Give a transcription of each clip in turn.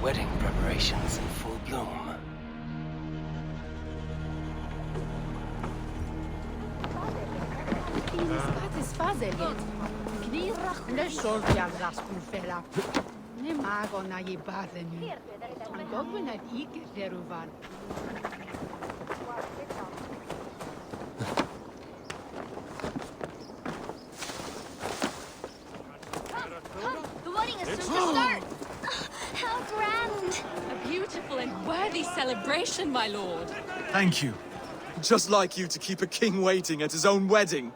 Wedding preparations in full bloom. Le soldier lascun fela. Ne mago na je badenu. An gogun at ike deruvan. The wedding is soon to start! How grand! A beautiful and worthy celebration, my lord. Thank you. Just like you to keep a king waiting at his own wedding.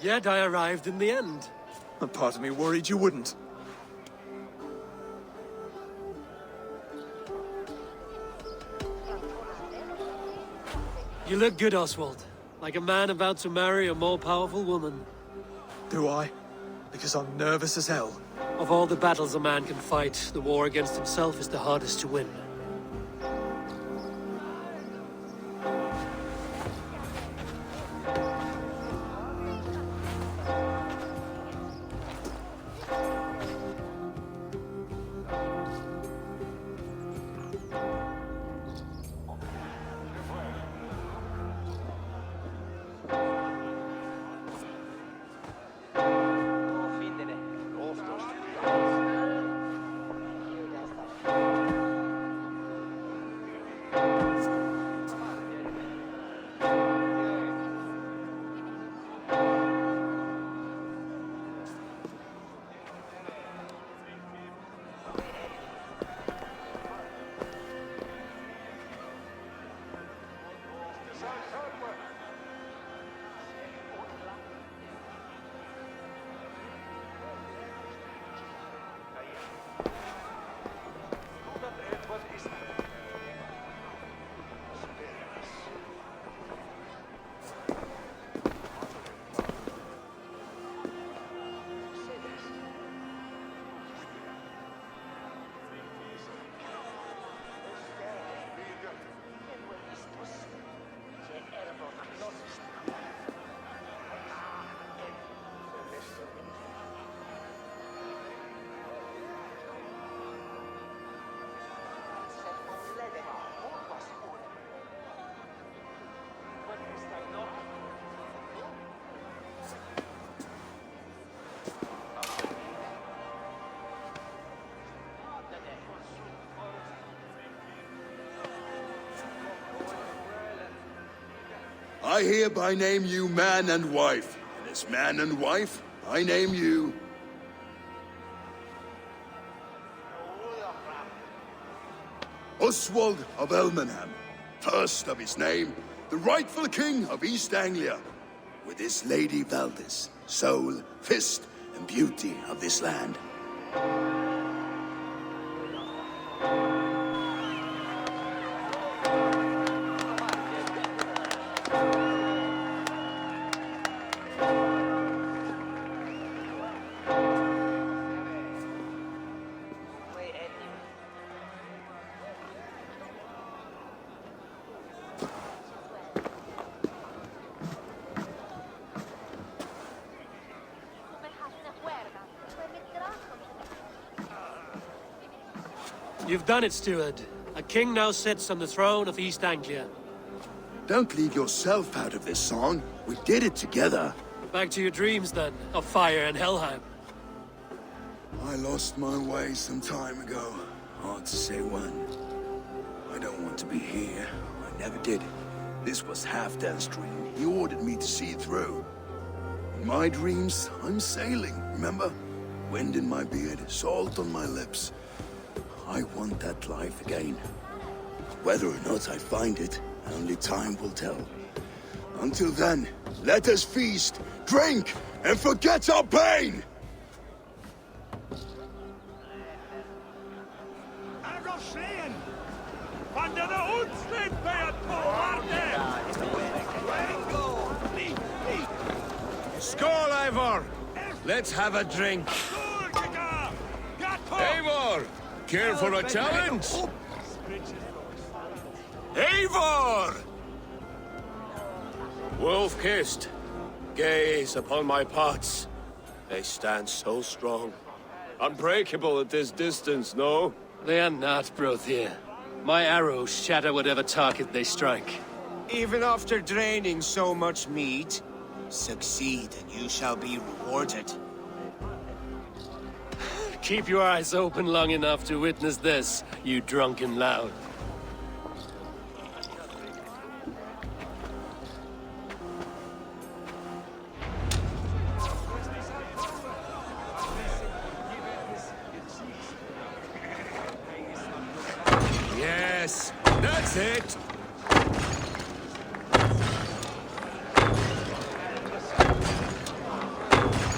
Yet I arrived in the end. A part of me worried you wouldn't. You look good, Oswald. Like a man about to marry a more powerful woman. Do I? Because I'm nervous as hell. Of all the battles a man can fight, the war against himself is the hardest to win. I hereby name you man and wife. And as man and wife, I name you... Oswald of Elmenham, first of his name, the rightful king of East Anglia, with his lady Valdis, soul, fist, and beauty of this land. You've done it, steward. A king now sits on the throne of East Anglia. Don't leave yourself out of this song. We did it together. Back to your dreams, then, of fire and Helheim. I lost my way some time ago. Hard to say when. I don't want to be here. I never did. This was Halfdan's dream. He ordered me to see it through. In my dreams, I'm sailing, remember? Wind in my beard, salt on my lips. I want that life again. Whether or not I find it, only time will tell. Until then, let us feast, drink, and forget our pain! Skål, Eivor! Let's have a drink. Eivor! Care for a challenge? Eivor! Wolf-kissed, gaze upon my pots. They stand so strong. Unbreakable at this distance, no? They are not, Brothier. My arrows shatter whatever target they strike. Even after draining so much meat, succeed and you shall be rewarded. Keep your eyes open long enough to witness this, you drunken lout. Yes, that's it!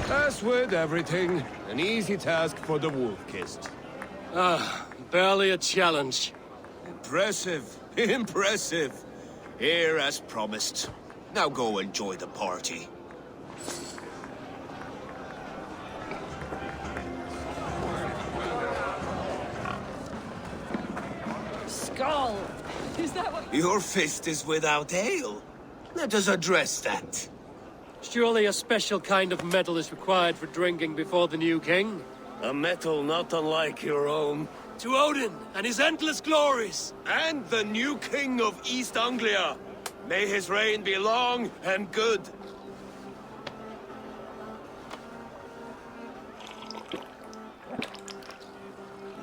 As with everything, an easy task for the wolf-kissed. Barely a challenge. Impressive, impressive. Here as promised. Now go enjoy the party. Skull! Is that what... Your fist is without ale. Let us address that. Surely a special kind of metal is required for drinking before the new king? A metal not unlike your own. To Odin and his endless glories! And the new king of East Anglia. May his reign be long and good.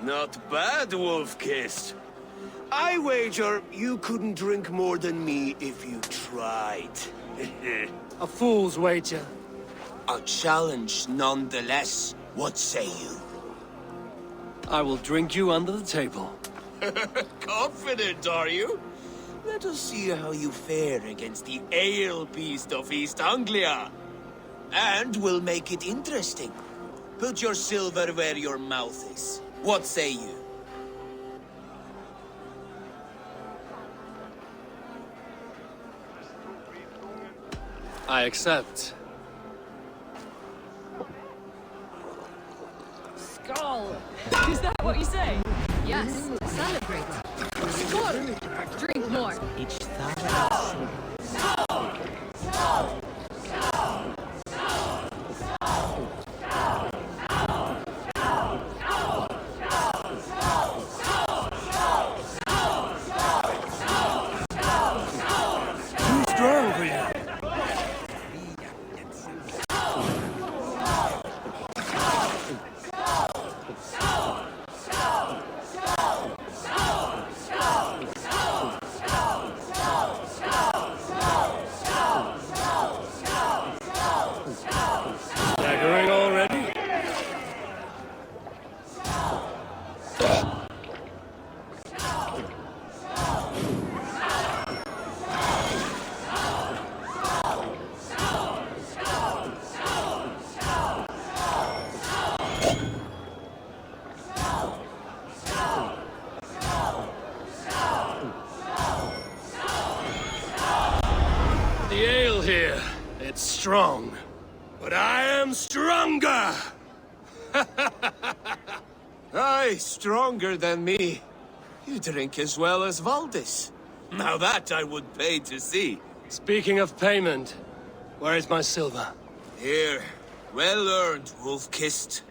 Not bad, Wolf-Kissed. I wager you couldn't drink more than me if you tried. A fool's wager. A challenge nonetheless. What say you? I will drink you under the table. Confident, are you? Let us see how you fare against the ale beast of East Anglia. And we'll make it interesting. Put your silver where your mouth is. What say you? I accept. Skull! Is that what you say? Yes, celebrate. Skull! Drink more. Each Too strong for you. Staggering already? The ale here, it's strong. But I am stronger! Aye, stronger than me. You drink as well as Valdis. Now that I would pay to see. Speaking of payment, where is my silver? Here, well earned, Wolf-Kissed.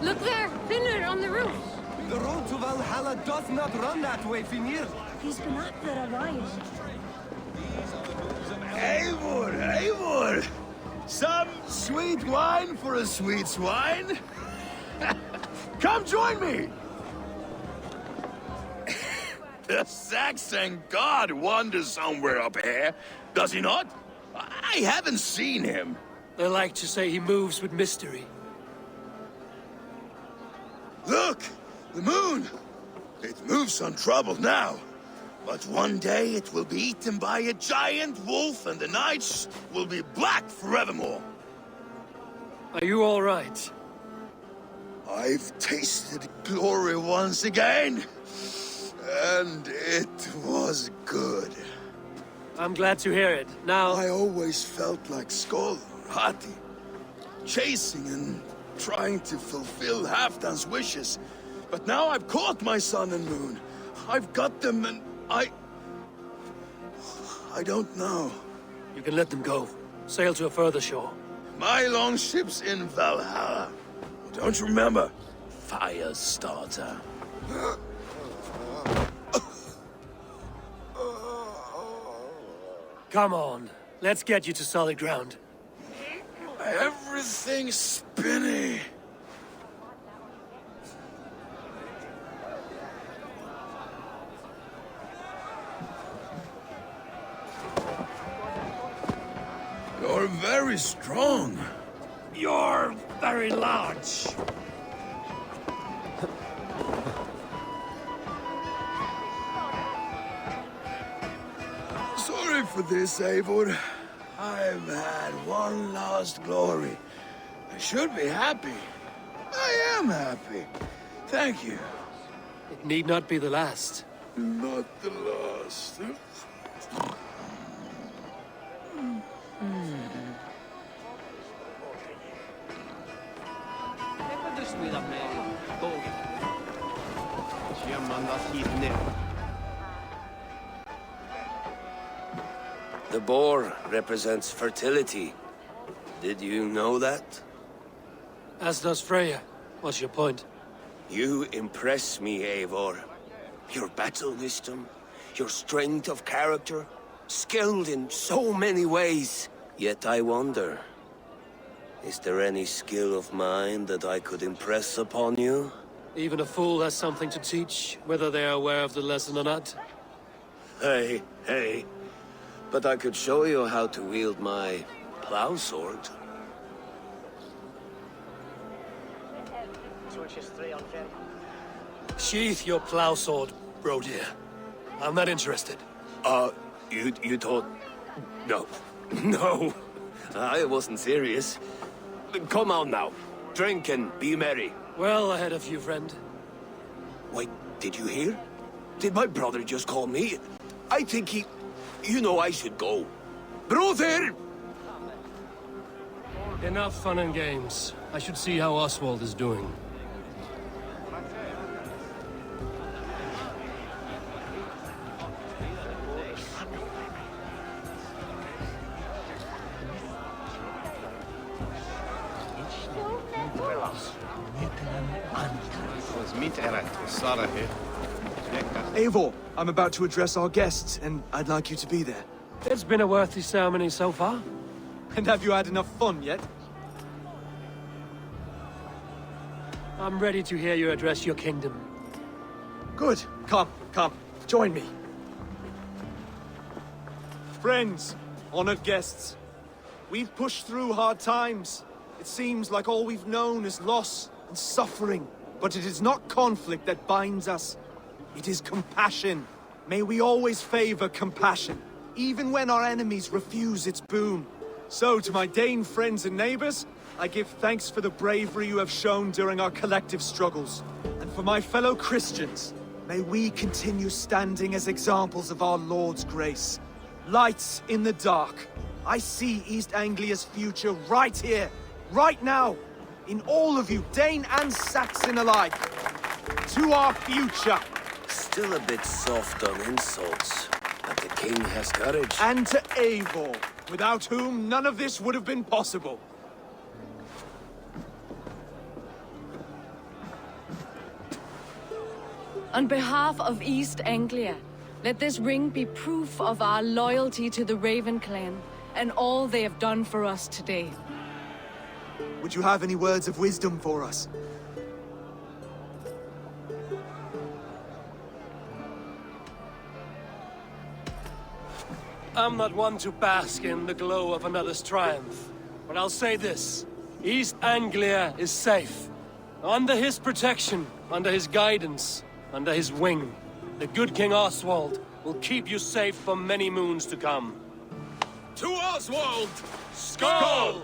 Look there! Finner on the roof! The road to Valhalla does not run that way, Finir. He's been up there a while. Eivor, Eivor! Some sweet wine for a sweet swine? Come join me! The Saxon god wanders somewhere up here, does he not? I haven't seen him. They like to say he moves with mystery. Look! The moon! It moves untroubled now. But one day it will be eaten by a giant wolf and the nights will be black forevermore. Are you all right? I've tasted glory once again. And it was good. I'm glad to hear it. Now... I always felt like Skoll or Hati. Chasing and trying to fulfill Halfdan's wishes. But now I've caught my sun and moon. I've got them and I don't know. You can let them go. Sail to a further shore. My longship's in Valhalla. Don't you remember? Fire starter. Come on. Let's get you to solid ground. Everything's spinny. You're very strong. You're very large. Sorry for this, Eivor. I've had one last glory. I should be happy. I am happy. Thank you. It need not be the last. Not the last. The boar represents fertility. Did you know that? As does Freya. What's your point? You impress me, Eivor. Your battle wisdom, your strength of character, skilled in so many ways. Yet I wonder, is there any skill of mine that I could impress upon you? Even a fool has something to teach, whether they are aware of the lesson or not. Hey. But I could show you how to wield my plow sword. Sheath your plow sword, bro dear. I'm not interested. You thought... No. No. I wasn't serious. Come on now. Drink and be merry. Well ahead of you, friend. Wait, did you hear? Did my brother just call me? I think he... You know I should go. Brother! Enough fun and games. I should see how Oswald is doing. Eivor, I'm about to address our guests, and I'd like you to be there. It's been a worthy ceremony so far. And have you had enough fun yet? I'm ready to hear you address your kingdom. Good. Come. Join me. Friends, honored guests, we've pushed through hard times. It seems like all we've known is loss and suffering. But it is not conflict that binds us. It is compassion. May we always favor compassion, even when our enemies refuse its boon. So, to my Dane friends and neighbors, I give thanks for the bravery you have shown during our collective struggles. And for my fellow Christians, may we continue standing as examples of our Lord's grace. Lights in the dark. I see East Anglia's future right here, right now, in all of you, Dane and Saxon alike. To our future. Still a bit soft on insults, but the king has courage. And to Eivor, without whom none of this would have been possible. On behalf of East Anglia, let this ring be proof of our loyalty to the Raven clan and all they have done for us today. Would you have any words of wisdom for us? I'm not one to bask in the glow of another's triumph, but I'll say this. East Anglia is safe. Under his protection, under his guidance, under his wing, the good King Oswald will keep you safe for many moons to come. To Oswald! Skull!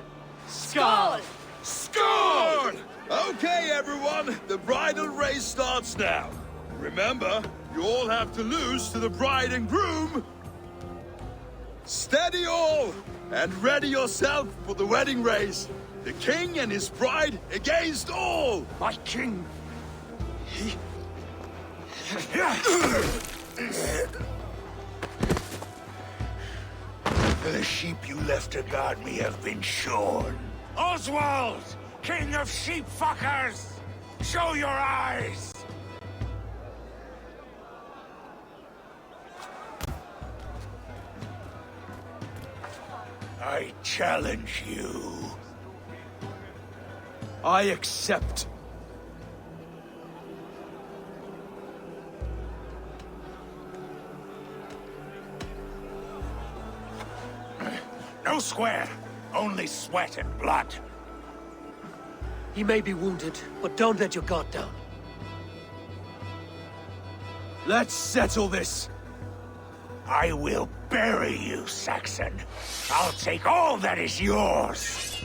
Skull! Score! Okay, everyone, the bridal race starts now. Remember, you all have to lose to the bride and groom. Steady all, and ready yourself for the wedding race. The king and his bride against all. My king! The sheep you left to guard me have been shorn. Oswald! King of sheep fuckers! Show your eyes! I challenge you. I accept. No square, only sweat and blood. He may be wounded, but don't let your guard down. Let's settle this. I will bury you, Saxon. I'll take all that is yours.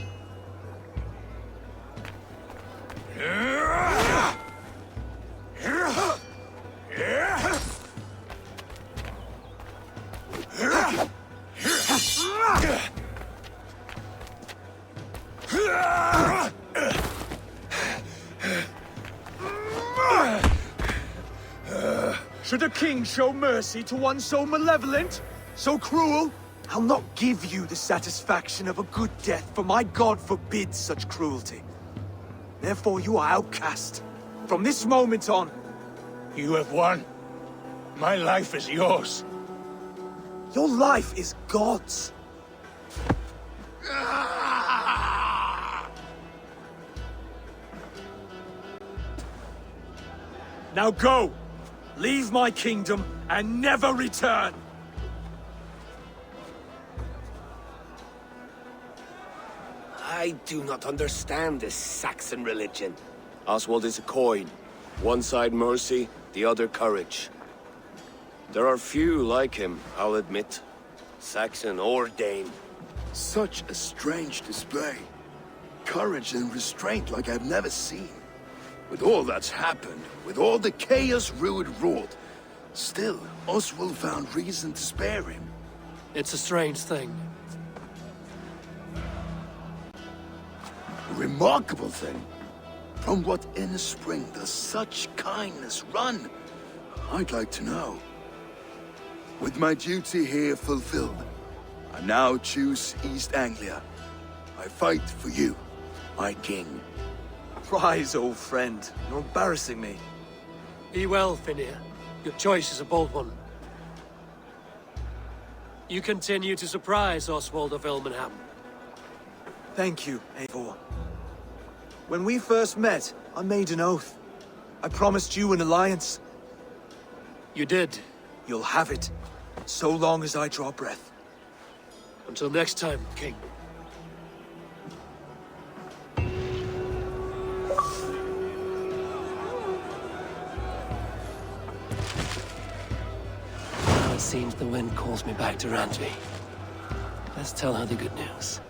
Should a king show mercy to one so malevolent? So cruel? I'll not give you the satisfaction of a good death, for my god forbids such cruelty. Therefore you are outcast. From this moment on. You have won. My life is yours. Your life is God's. Now go! Leave my kingdom and never return! I do not understand this Saxon religion. Oswald is a coin. One side mercy, the other courage. There are few like him, I'll admit. Saxon or Dane. Such a strange display. Courage and restraint like I've never seen. With all that's happened, with all the chaos Rued wrought, still, Oswald found reason to spare him. It's a strange thing. A remarkable thing. From what inner spring does such kindness run? I'd like to know. With my duty here fulfilled, I now choose East Anglia. I fight for you, my king. Rise, old friend. You're embarrassing me. Be well, Finnir. Your choice is a bold one. You continue to surprise Oswald of Ilmenham. Thank you, Eivor. When we first met, I made an oath. I promised you an alliance. You did. You'll have it, so long as I draw breath. Until next time, King. It seems the wind calls me back to Randvi. Let's tell her the good news.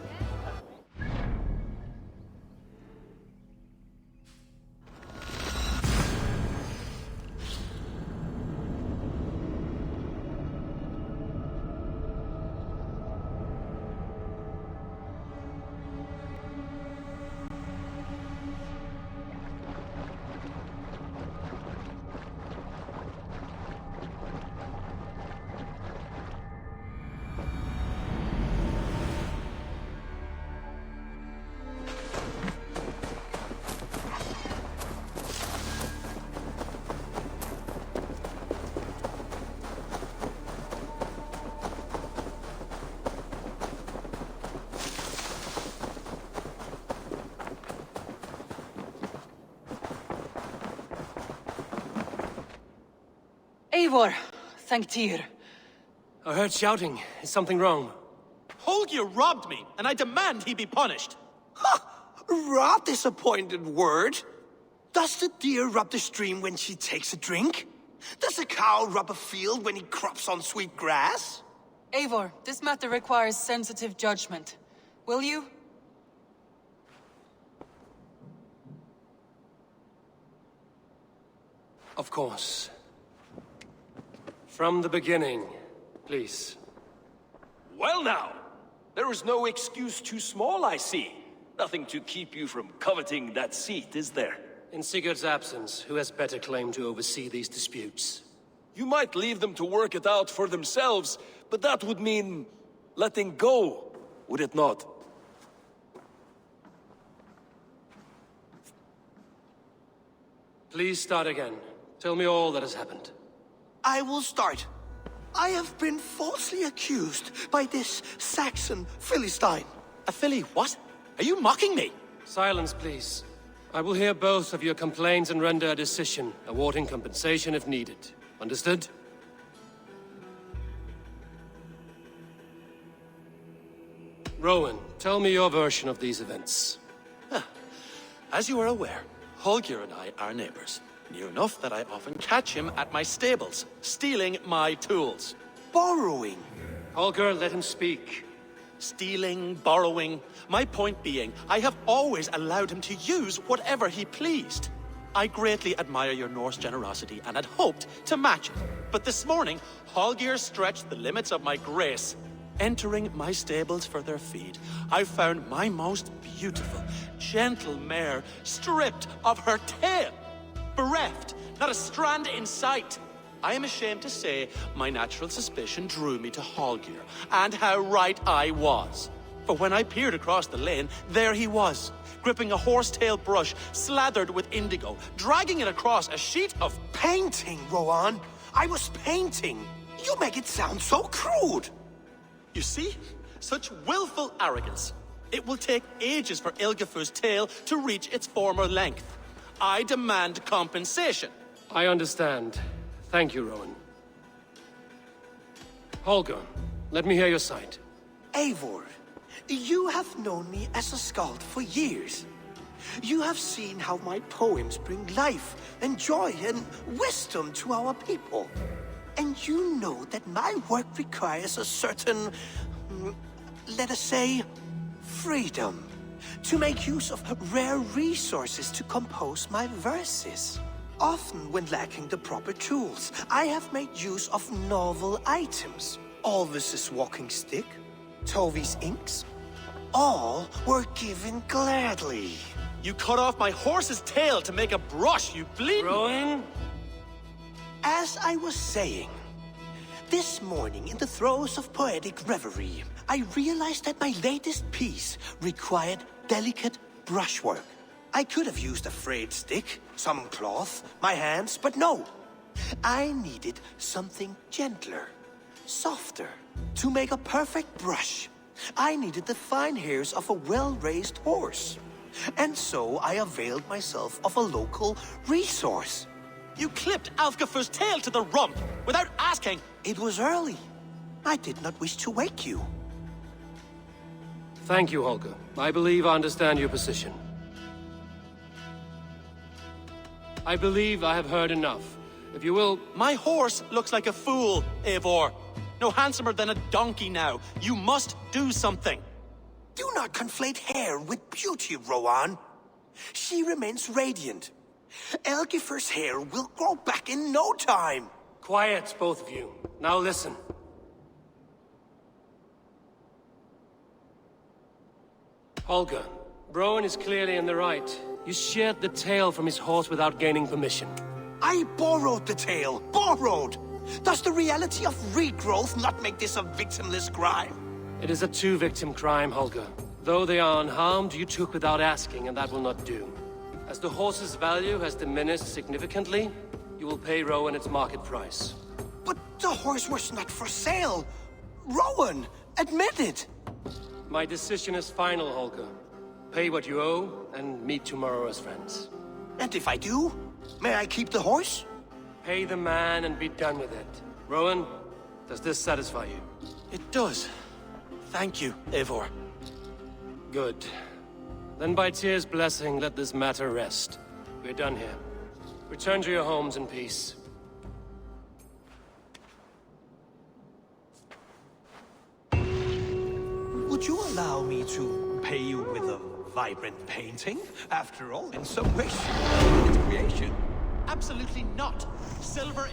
Eivor, thank Tyr. I heard shouting. Is something wrong? Holger robbed me, and I demand he be punished. Rot disappointed word. Does the deer rub the stream when she takes a drink? Does a cow rub a field when he crops on sweet grass? Eivor, this matter requires sensitive judgment. Will you? Of course. From the beginning, please. Well now, there is no excuse too small, I see. Nothing to keep you from coveting that seat, is there? In Sigurd's absence, who has better claim to oversee these disputes? You might leave them to work it out for themselves, but that would mean letting go, would it not? Please start again. Tell me all that has happened. I will start. I have been falsely accused by this Saxon Philistine. A Philly what? Are you mocking me? Silence, please. I will hear both of your complaints and render a decision, awarding compensation if needed. Understood? Rowan, tell me your version of these events. As you are aware, Holger and I are neighbors. Near enough that I often catch him at my stables, stealing my tools. Borrowing. Holger, let him speak. Stealing, borrowing. My point being, I have always allowed him to use whatever he pleased. I greatly admire your Norse generosity and had hoped to match it. But this morning, Holger stretched the limits of my grace. Entering my stables for their feed, I found my most beautiful, gentle mare stripped of her tail. Bereft, not a strand in sight. I am ashamed to say my natural suspicion drew me to Holger, and how right I was. For when I peered across the lane, there he was, gripping a horsetail brush slathered with indigo, dragging it across a sheet of painting, Rowan. I was painting. You make it sound so crude. You see? Such willful arrogance. It will take ages for Ilgafur's tail to reach its former length. I demand compensation. I understand. Thank you, Rowan. Holger, let me hear your side. Eivor, you have known me as a skald for years. You have seen how my poems bring life and joy and wisdom to our people. And you know that my work requires a certain, let us say, freedom. To make use of rare resources to compose my verses. Often when lacking the proper tools, I have made use of novel items. Alvis's walking stick, Tovi's inks. All were given gladly. You cut off my horse's tail to make a brush, you bleed. Rowan? As I was saying, this morning in the throes of poetic reverie, I realized that my latest piece required delicate brushwork. I could have used a frayed stick, some cloth, my hands, but no. I needed something gentler, softer. To make a perfect brush, I needed the fine hairs of a well-raised horse. And so I availed myself of a local resource. You clipped Alfgafur's tail to the rump without asking. It was early. I did not wish to wake you. Thank you, Holger. I believe I understand your position. I believe I have heard enough. If you will... My horse looks like a fool, Eivor. No handsomer than a donkey now. You must do something. Do not conflate hair with beauty, Rowan. She remains radiant. Elgifur's hair will grow back in no time. Quiet, both of you. Now listen. Holger, Rowan is clearly in the right. You sheared the tail from his horse without gaining permission. I borrowed the tail. Borrowed! Does the reality of regrowth not make this a victimless crime? It is a two-victim crime, Holger. Though they are unharmed, you took without asking, and that will not do. As the horse's value has diminished significantly, you will pay Rowan its market price. But the horse was not for sale. Rowan, admit it. My decision is final, Holger. Pay what you owe, and meet tomorrow as friends. And if I do, may I keep the horse? Pay the man and be done with it. Rowan, does this satisfy you? It does. Thank you, Eivor. Good. Then by Tyr's blessing, let this matter rest. We're done here. Return to your homes in peace. Would you allow me to pay you with a vibrant painting? After all, in some ways, it's creation. Absolutely not. Silver...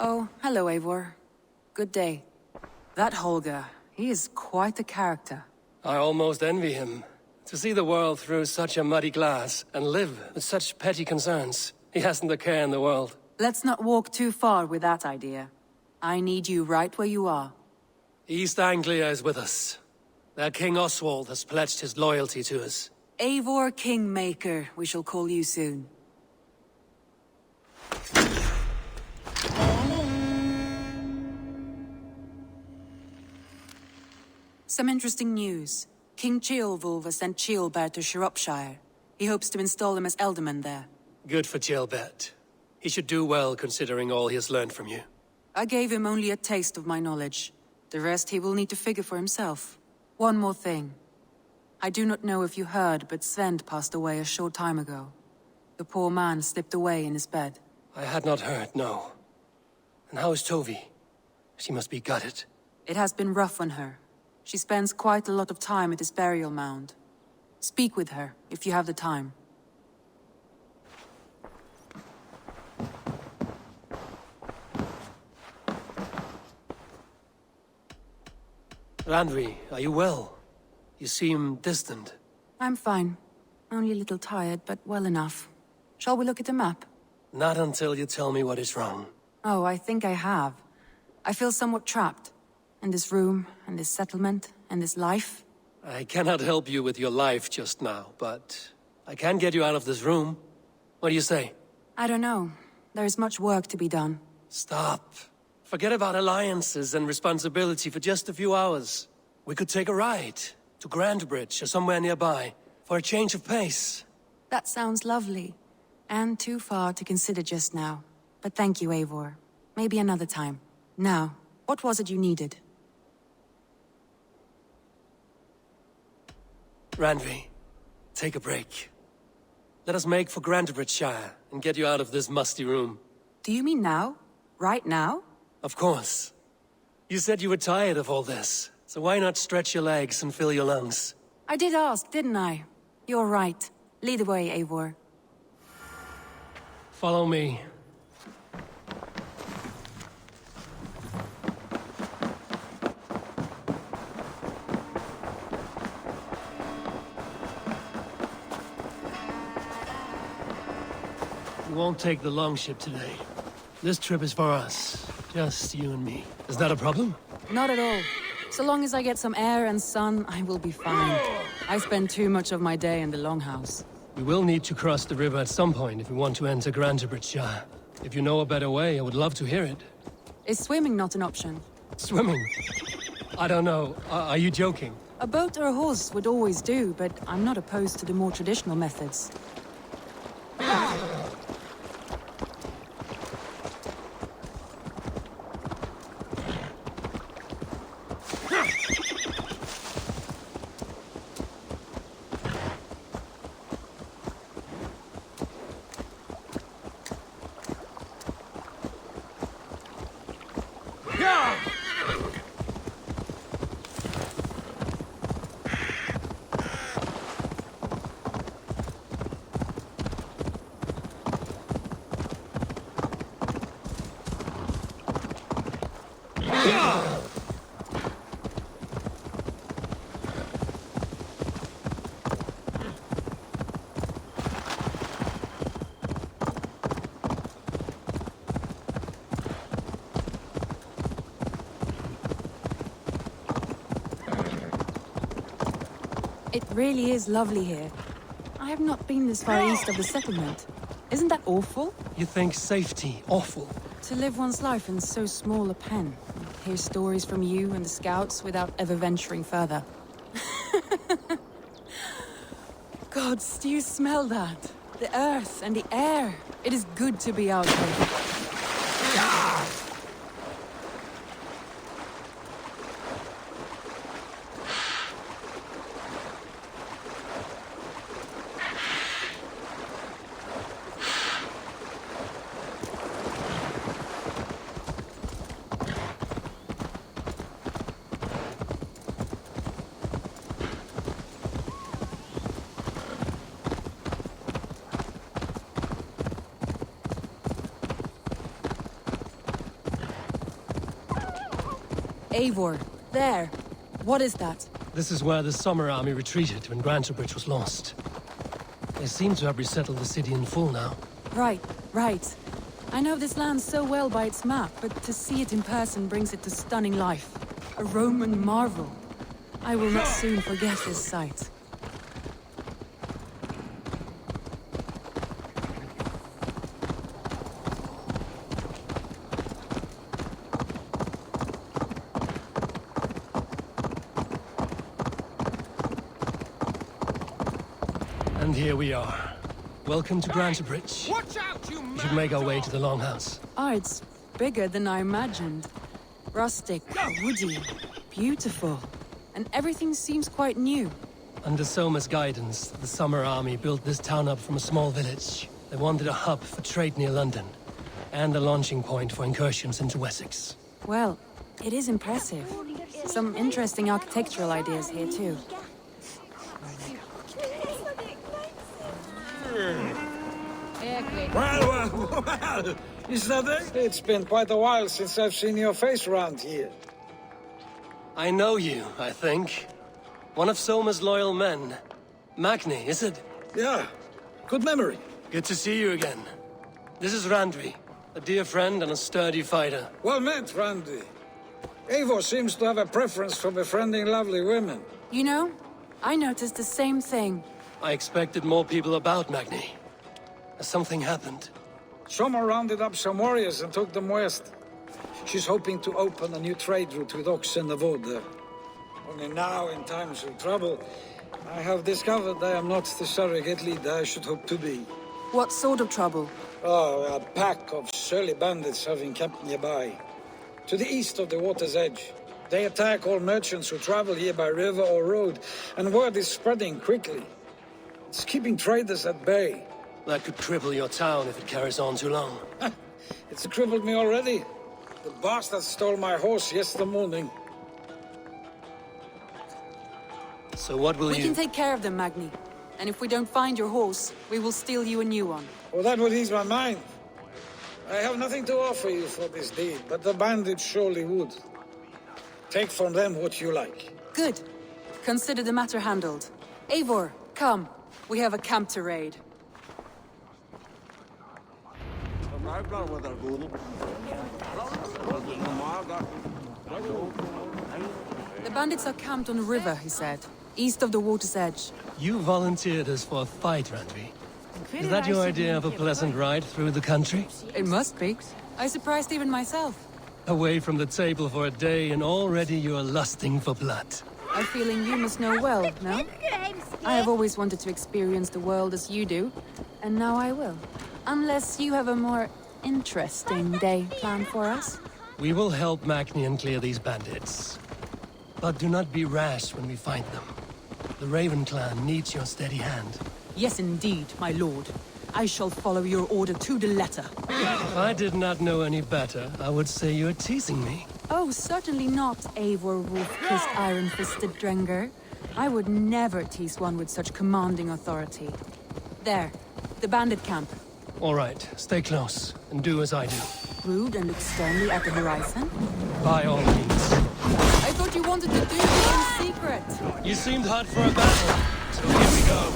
Oh, hello, Eivor. Good day. That Holger, he is quite a character. I almost envy him. To see the world through such a muddy glass, and live with such petty concerns. He hasn't a care in the world. Let's not walk too far with that idea. I need you right where you are. East Anglia is with us. Their King Oswald has pledged his loyalty to us. Eivor Kingmaker, we shall call you soon. Some interesting news. King Ceolwulf has sent Ceolbert to Shropshire. He hopes to install him as Elderman there. Good for Ceolbert. He should do well considering all he has learned from you. I gave him only a taste of my knowledge. The rest he will need to figure for himself. One more thing. I do not know if you heard, but Sven passed away a short time ago. The poor man slipped away in his bed. I had not heard, no. And how is Tovi? She must be gutted. It has been rough on her. She spends quite a lot of time at his burial mound. Speak with her, if you have the time. Randvi, are you well? You seem distant. I'm fine. Only a little tired, but well enough. Shall we look at the map? Not until you tell me what is wrong. Oh, I think I have. I feel somewhat trapped. In this room, and this settlement, and this life. I cannot help you with your life just now, but I can get you out of this room. What do you say? I don't know. There is much work to be done. Stop. Forget about alliances and responsibility for just a few hours. We could take a ride to Grandbridge or somewhere nearby for a change of pace. That sounds lovely. And too far to consider just now. But thank you, Eivor. Maybe another time. Now, what was it you needed? Randvi, take a break. Let us make for Grandbridgeshire and get you out of this musty room. Do you mean now? Right now? Of course. You said you were tired of all this, so why not stretch your legs and fill your lungs? I did ask, didn't I? You're right. Lead the way, Eivor. Follow me. We won't take the longship today. This trip is for us. Just you and me. Is that a problem? Not at all. So long as I get some air and sun, I will be fine. I spend too much of my day in the longhouse. We will need to cross the river at some point if we want to enter Grandbridgeshire. If you know a better way, I would love to hear it. Is swimming not an option? Swimming? I don't know. Are you joking? A boat or a horse would always do, but I'm not opposed to the more traditional methods. It really is lovely here. I have not been this far east of the settlement. Isn't that awful? You think safety awful? To live one's life in so small a pen. Hear stories from you and the scouts without ever venturing further. Gods, do you smell that? The earth and the air. It is good to be out here. Eivor, there. What is that? This is where the Summer Army retreated when Bridge was lost. They seem to have resettled the city in full now. Right. I know this land so well by its map, but to see it in person brings it to stunning life. A Roman marvel. I will not soon forget this sight. And here we are. Welcome to Bridge. Watch out, you We should make our way to the Longhouse. Oh, it's bigger than I imagined. Rustic, woody, beautiful. And everything seems quite new. Under Soma's guidance, the Summer Army built this town up from a small village. They wanted a hub for trade near London, and a launching point for incursions into Wessex. Well, it is impressive. Some interesting architectural ideas here, too. Well, is that it? It's been quite a while since I've seen your face around here. I know you, I think. One of Soma's loyal men. Magni, is it? Yeah, good memory. Good to see you again. This is Randvi, a dear friend and a sturdy fighter. Well met, Randy. Eivor seems to have a preference for befriending lovely women. You know, I noticed the same thing. I expected more people about Magni. Has something happened? Soma rounded up some warriors and took them west. She's hoping to open a new trade route with oxen and wood there. Only now, in times of trouble, I have discovered I am not the surrogate leader I should hope to be. What sort of trouble? Oh, a pack of surly bandits have encamped nearby. To the east of the water's edge. They attack all merchants who travel here by river or road, and word is spreading quickly. It's keeping traders at bay. That could cripple your town if it carries on too long. It's crippled me already. The bastard stole my horse yesterday morning. So what will We can take care of them, Magni. And if we don't find your horse, we will steal you a new one. Well, that would ease my mind. I have nothing to offer you for this deed, but the bandits surely would. Take from them what you like. Good. Consider the matter handled. Eivor, come. We have a camp to raid. The bandits are camped on the river, he said. East of the water's edge. You volunteered us for a fight, Randvi. Is that your idea of a pleasant ride through the country? It must be. I surprised even myself. Away from the table for a day and already you are lusting for blood. A feeling you must know well, no? I have always wanted to experience the world as you do, and now I will. Unless you have a more interesting day planned for us. We will help Magni clear these bandits. But do not be rash when we find them. The Raven clan needs your steady hand. Yes, indeed, my lord. I shall follow your order to the letter. If I did not know any better, I would say you're teasing me. Oh, certainly not, Eivor wolf-kissed iron-fisted Drenger. I would never tease one with such commanding authority. There, the bandit camp. All right, stay close, and do as I do. Rude and look sternly at the horizon? By all means. I thought you wanted to do this in secret. You seemed hot for a battle, so here we go.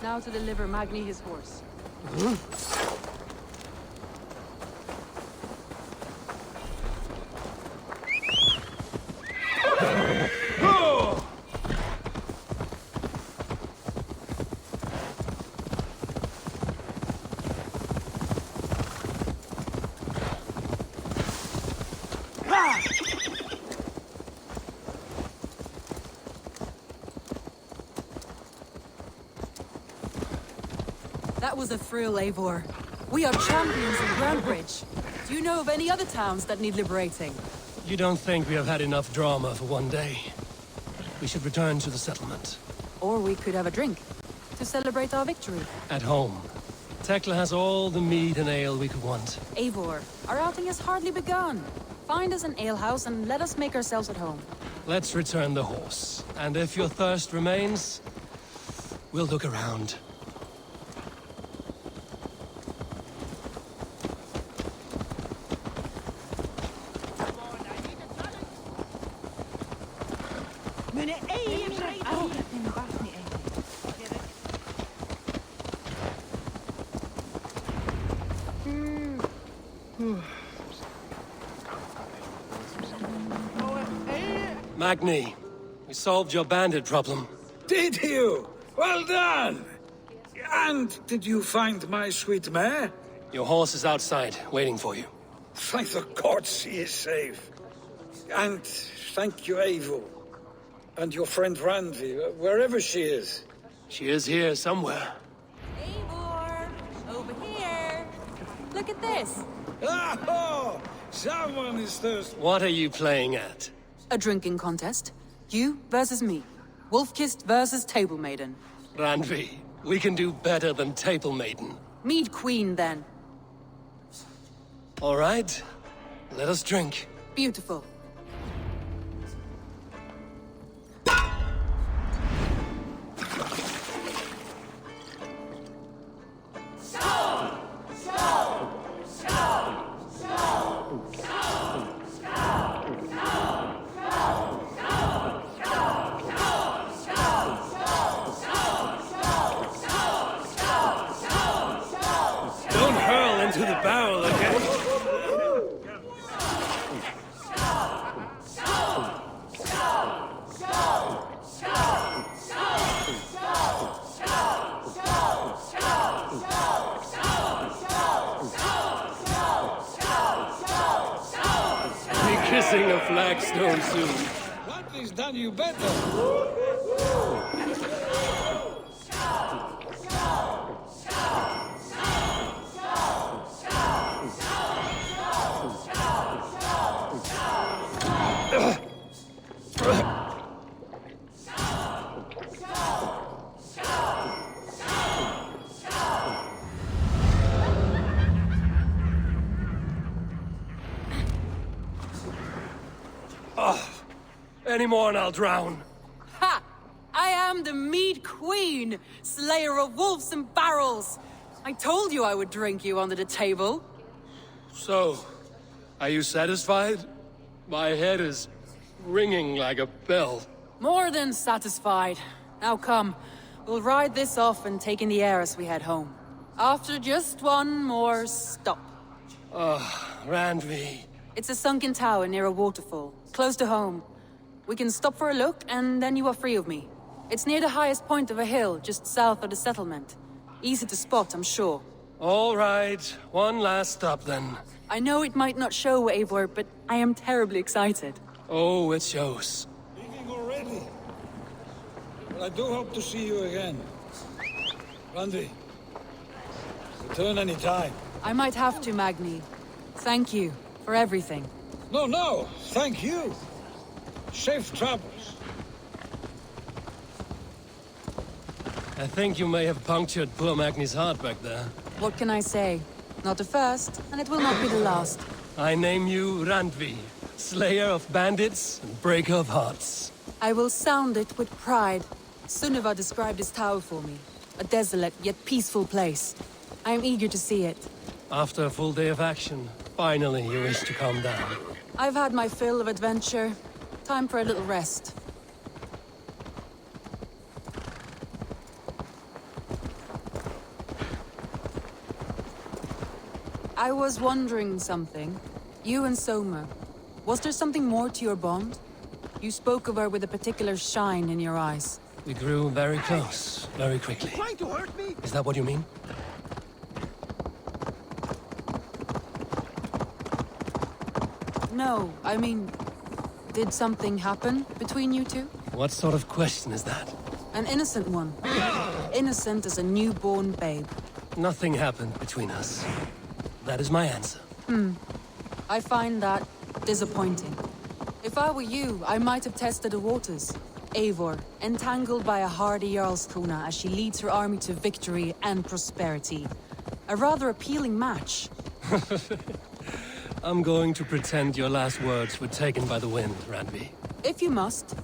Now to deliver Magni his horse. That was a thrill, Eivor. We are champions of Groundbridge. Do you know of any other towns that need liberating? You don't think we have had enough drama for one day? We should return to the settlement. Or we could have a drink, to celebrate our victory. At home. Tekla has all the mead and ale we could want. Eivor, our outing has hardly begun. Find us an alehouse and let us make ourselves at home. Let's return the horse. And if your thirst remains, we'll look around. Magni, we solved your bandit problem. Did you? Well done! And did you find my sweet mare? Your horse is outside, waiting for you. Thank the gods he is safe. And thank you, Eivor. And your friend Randvi, wherever she is. She is here somewhere. Eivor! Over here! Look at this! Oh! Someone is thirsty. What are you playing at? A drinking contest. You versus me. Wolf-kissed versus Table Maiden. Randvi, we can do better than Table Maiden. Mead Queen, then. All right. Let us drink. Beautiful. Don't hurl into the barrel again. Be kissing a flagstone soon. Randvi's done you better. Any more and I'll drown. Ha! I am the Mead Queen, slayer of wolves and barrels. I told you I would drink you under the table. So, are you satisfied? My head is ringing like a bell. More than satisfied. Now come, we'll ride this off and take in the air as we head home. After just one more stop. Randvi. It's a sunken tower near a waterfall, close to home. We can stop for a look, and then you are free of me. It's near the highest point of a hill, just south of the settlement. Easy to spot, I'm sure. All right, one last stop then. I know it might not show, Eivor, but I am terribly excited. Oh, it shows. Leaving already? Well, I do hope to see you again. Randvi, return any time. I might have to, Magni. Thank you for everything. No, thank you. Safe travels. I think you may have punctured poor Magni's heart back there. What can I say? Not the first, and it will not be the last. I name you Randvi, slayer of bandits and breaker of hearts. I will sound it with pride. Sunniva described this tower for me. A desolate yet peaceful place. I am eager to see it. After a full day of action, finally you wish to calm down. I've had my fill of adventure. Time for a little rest. I was wondering something. You and Soma, was there something more to your bond? You spoke of her with a particular shine in your eyes. We grew very close, very quickly. Trying to hurt me? Is that what you mean? No, I mean, did something happen between you two? What sort of question is that? An innocent one. Innocent as a newborn babe. Nothing happened between us. That is my answer. I find that disappointing. If I were you, I might have tested the waters. Eivor, entangled by a hardy Jarlskona as she leads her army to victory and prosperity. A rather appealing match. I'm going to pretend your last words were taken by the wind, Randvi. If you must.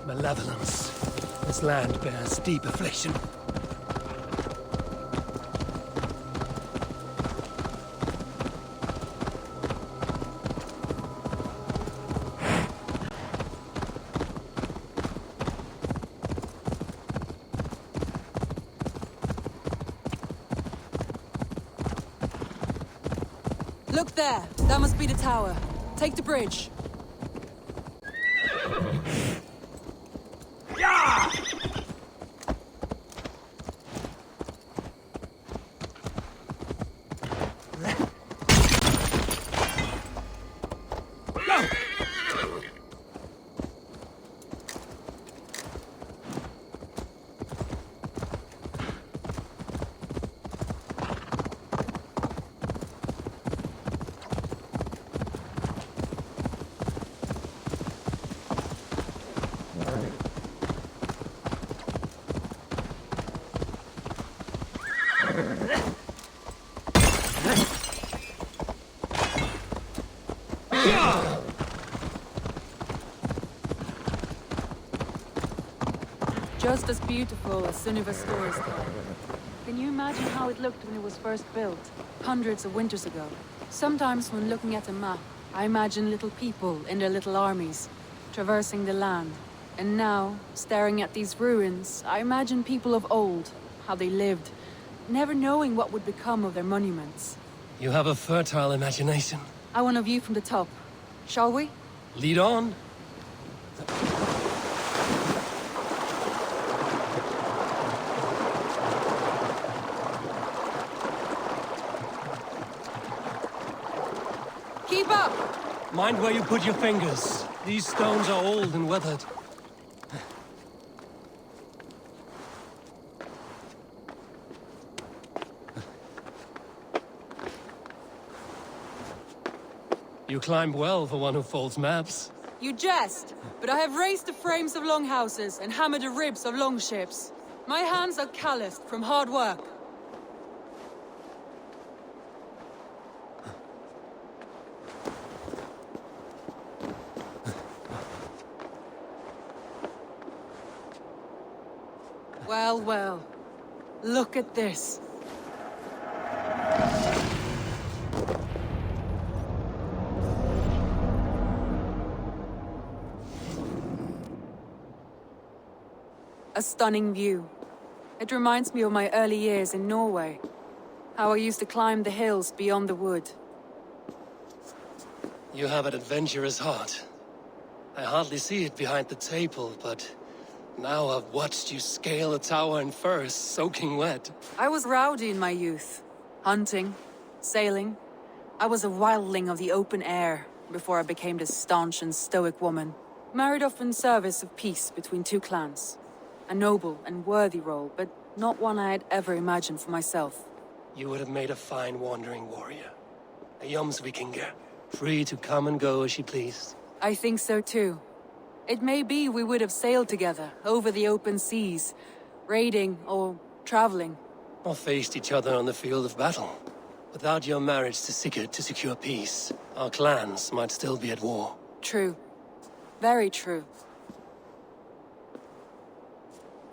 Malevolence. This land bears deep affliction. Look there! That must be the tower. Take the bridge. Just as beautiful as Sunniva's stories tell. Can you imagine how it looked when it was first built, hundreds of winters ago? Sometimes when looking at a map, I imagine little people in their little armies, traversing the land. And now, staring at these ruins, I imagine people of old, how they lived, never knowing what would become of their monuments. You have a fertile imagination. I want a view from the top. Shall we? Lead on. Keep up! Mind where you put your fingers. These stones are old and weathered. You climb well for one who folds maps. You jest, but I have raised the frames of longhouses and hammered the ribs of longships. My hands are calloused from hard work. Well, well. Look at this. A stunning view. It reminds me of my early years in Norway. How I used to climb the hills beyond the wood. You have an adventurous heart. I hardly see it behind the table, but now I've watched you scale a tower in furs, soaking wet. I was rowdy in my youth. Hunting, sailing. I was a wildling of the open air before I became this staunch and stoic woman. Married off in service of peace between two clans. A noble and worthy role, but not one I had ever imagined for myself. You would have made a fine wandering warrior. A Jomsvikinger, free to come and go as she pleased. I think so too. It may be we would have sailed together, over the open seas, raiding or traveling. Or faced each other on the field of battle. Without your marriage to Sigurd to secure peace, our clans might still be at war. True. Very true.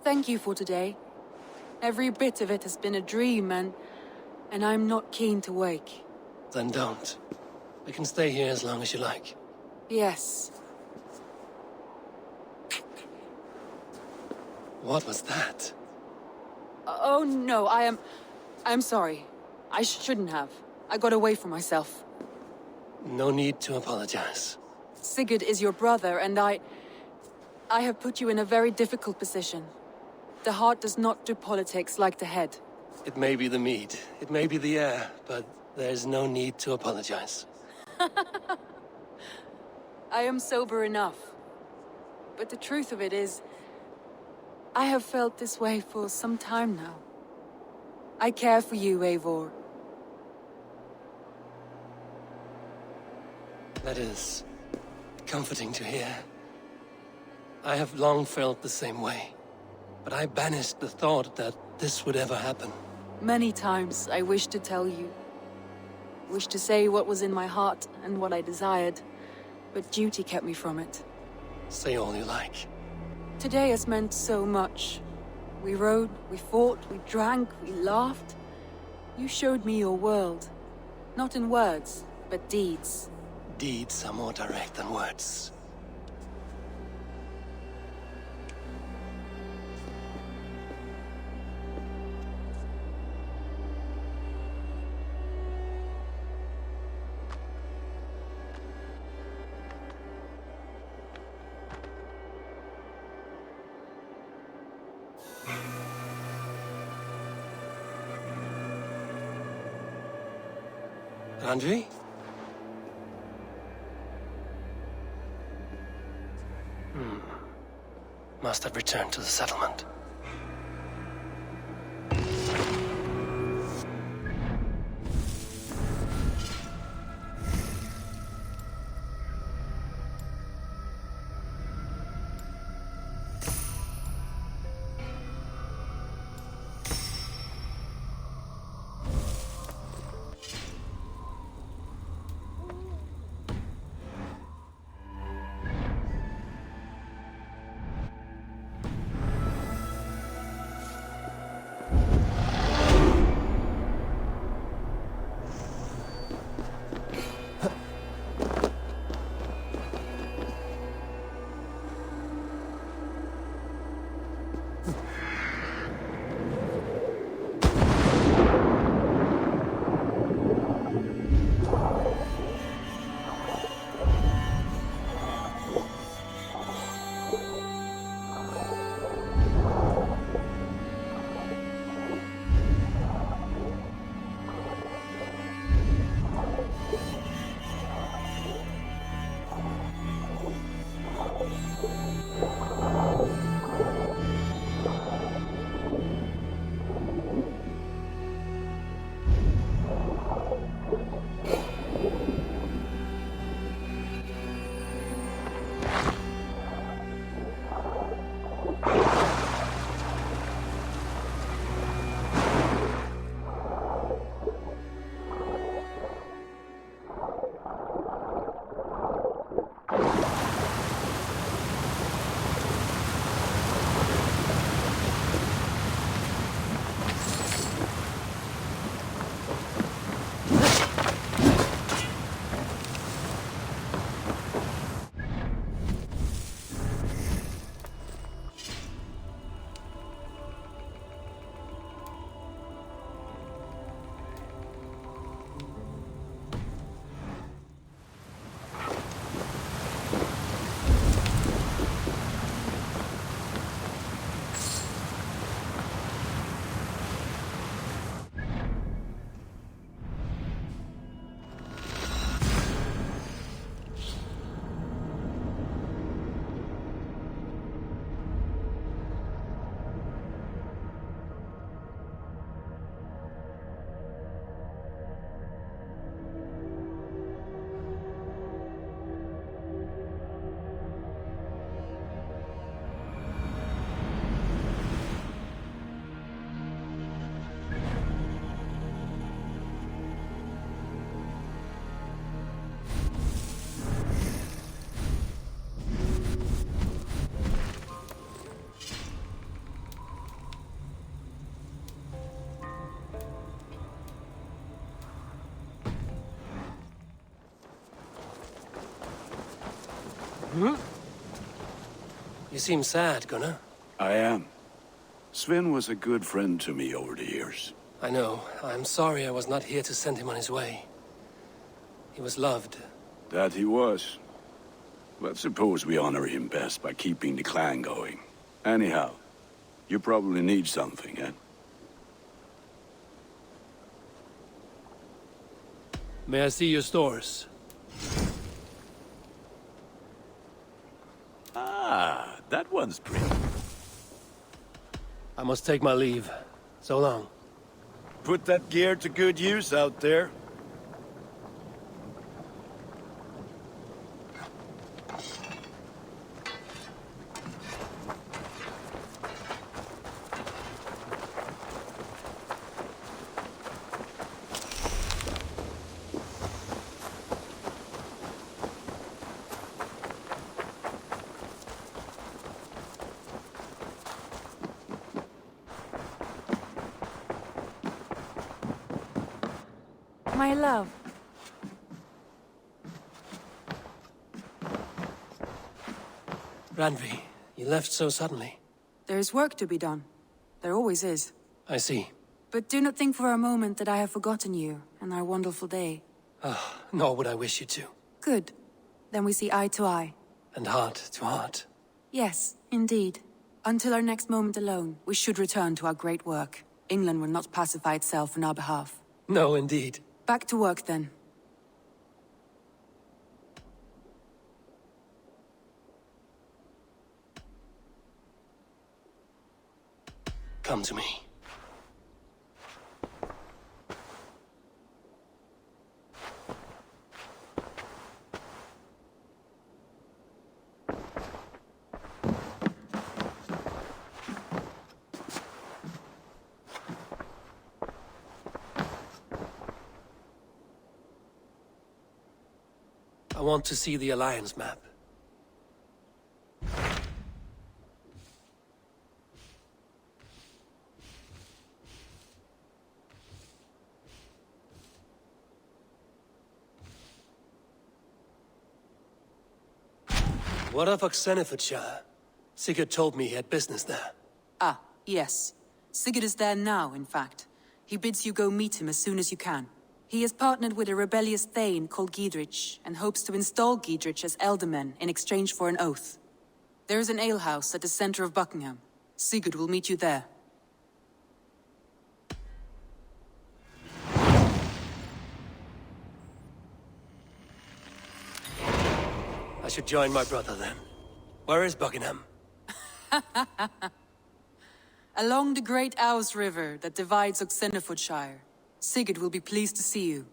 Thank you for today. Every bit of it has been a dream, and I'm not keen to wake. Then don't. We can stay here as long as you like. Yes. What was that? Oh no, I am... I'm sorry. I shouldn't have. I got away from myself. No need to apologize. Sigurd is your brother, and I have put you in a very difficult position. The heart does not do politics like the head. It may be the meat, it may be the air, but there's no need to apologize. I am sober enough. But the truth of it is, I have felt this way for some time now. I care for you, Eivor. That is comforting to hear. I have long felt the same way, but I banished the thought that this would ever happen. Many times I wished to tell you. Wished to say what was in my heart and what I desired, but duty kept me from it. Say all you like. Today has meant so much. We rode, we fought, we drank, we laughed. You showed me your world. Not in words, but deeds. Deeds are more direct than words. Andrei? Must have returned to the settlement. You seem sad, Gunnar. I am. Sven was a good friend to me over the years. I know. I'm sorry I was not here to send him on his way. He was loved. That he was. But suppose we honor him best by keeping the clan going. Anyhow, you probably need something, eh? May I see your stores? Ah, that one's pretty. I must take my leave. So long. Put that gear to good use out there. My love. Randvi, you left so suddenly. There is work to be done. There always is. I see. But do not think for a moment that I have forgotten you and our wonderful day. Nor would I wish you to. Good. Then we see eye to eye. And heart to heart. Yes, indeed. Until our next moment alone, we should return to our great work. England will not pacify itself on our behalf. No, indeed. Back to work, then. Come to me. I want to see the Alliance map. What of Oxenfordshire? Sigurd told me he had business there. Ah, yes. Sigurd is there now, in fact. He bids you go meet him as soon as you can. He has partnered with a rebellious Thane called Giedrich, and hopes to install Giedrich as Elderman in exchange for an oath. There is an alehouse at the center of Buckingham. Sigurd will meet you there. I should join my brother then. Where is Buckingham? Along the great Ouse River that divides Oxenfordshire. Sigurd will be pleased to see you.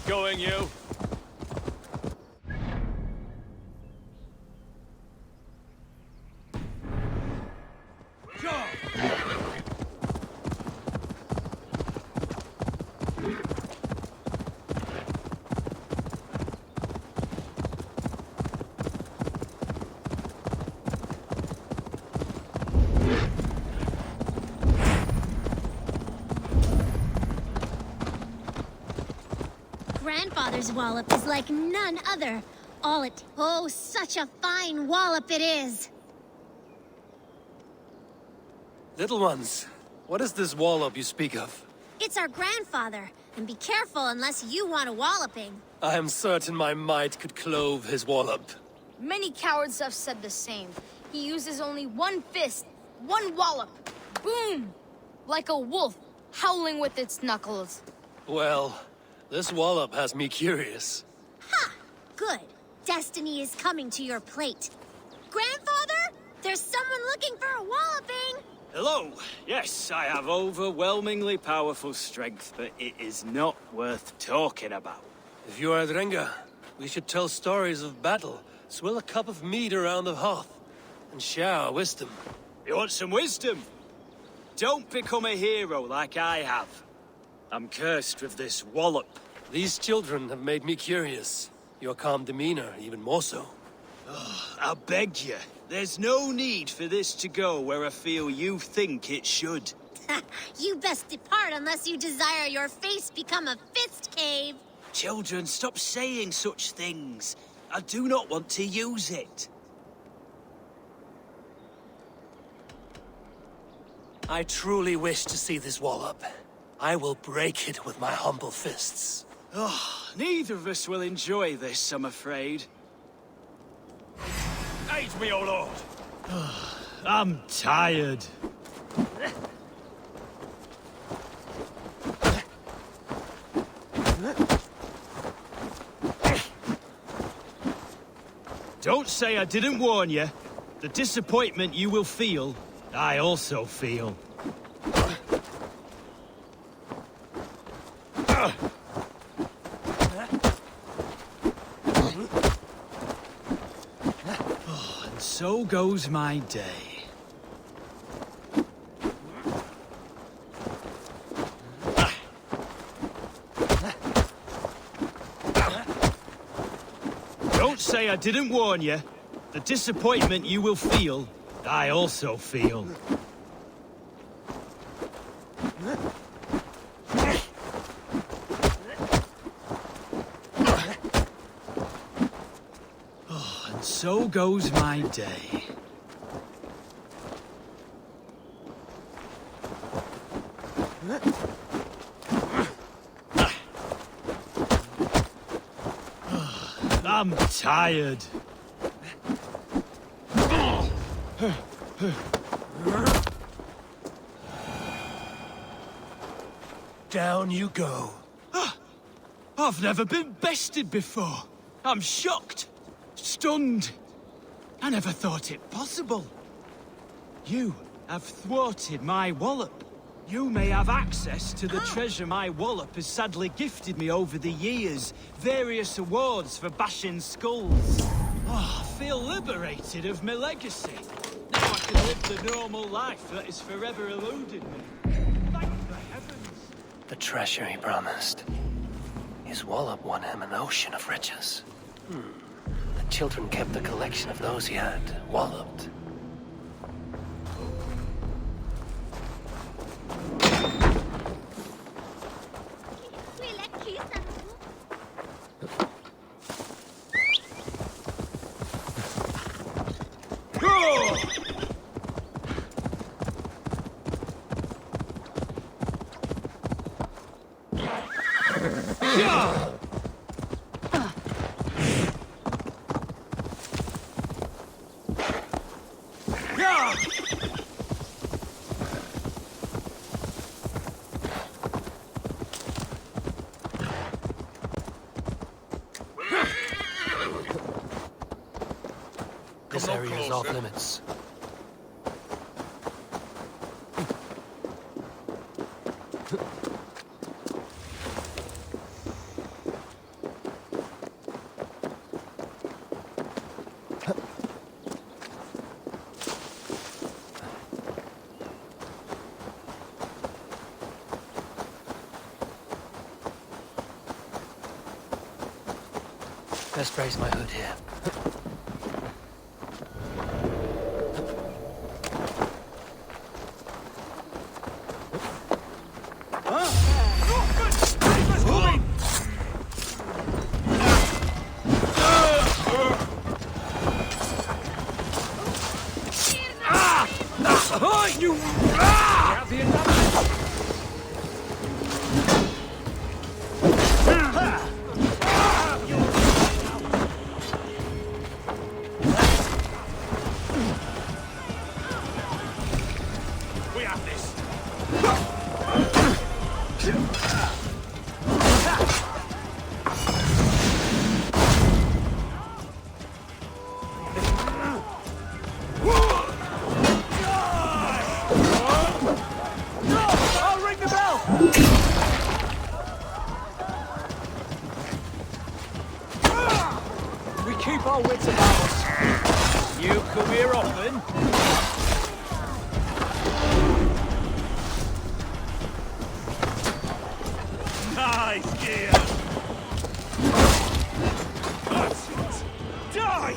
going, you. Grandfather's wallop is like none other. Oh, such a fine wallop it is. Little ones, what is this wallop you speak of? It's our grandfather, and be careful unless you want a walloping. I am certain my might could clove his wallop. Many cowards have said the same. He uses only one fist, one wallop. Boom! Like a wolf, howling with its knuckles. Well, this wallop has me curious. Ha! Good. Destiny is coming to your plate. Grandfather, there's someone looking for a walloping. Hello. Yes, I have overwhelmingly powerful strength, but it is not worth talking about. If you are Drenga, we should tell stories of battle, swill a cup of mead around the hearth, and share our wisdom. You want some wisdom? Don't become a hero like I have. I'm cursed with this wallop. These children have made me curious. Your calm demeanor, even more so. Oh, I beg you. There's no need for this to go where I feel you think it should. You best depart unless you desire your face become a fist cave. Children, stop saying such things. I do not want to use it. I truly wish to see this wallop. I will break it with my humble fists. Oh, neither of us will enjoy this, I'm afraid. Aid me, O Lord! I'm tired. Don't say I didn't warn you. The disappointment you will feel, I also feel. And so goes my day. Don't say I didn't warn you. The disappointment you will feel, I also feel. Oh, and so goes my day. I'm tired. Down you go. I've never been bested before. I'm shocked. Stunned. I never thought it possible. You have thwarted my wallop. You may have access to the treasure my wallop has sadly gifted me over the years. Various awards for bashing skulls. Oh, I feel liberated of my legacy. Now I can live the normal life that has forever eluded me. Thank the heavens. The treasure he promised. His wallop won him an ocean of riches. The children kept the collection of those he had walloped. This area is off limits. Best raise my hood here. Keep our wits about us. You come here often? Nice gear! That's it! Die!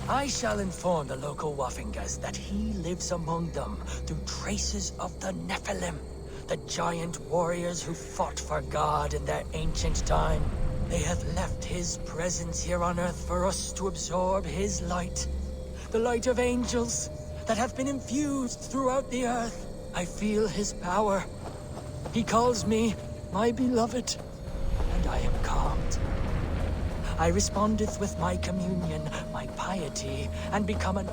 I shall inform the local Waffingas that he lives among them through traces of the Nephilim, the giant warriors who fought for God in their ancient time. They have left his presence here on Earth for us to absorb his light, the light of angels that have been infused throughout the Earth. I feel his power. He calls me my beloved, and I am calmed. I respondeth with my communion, my piety, and become an...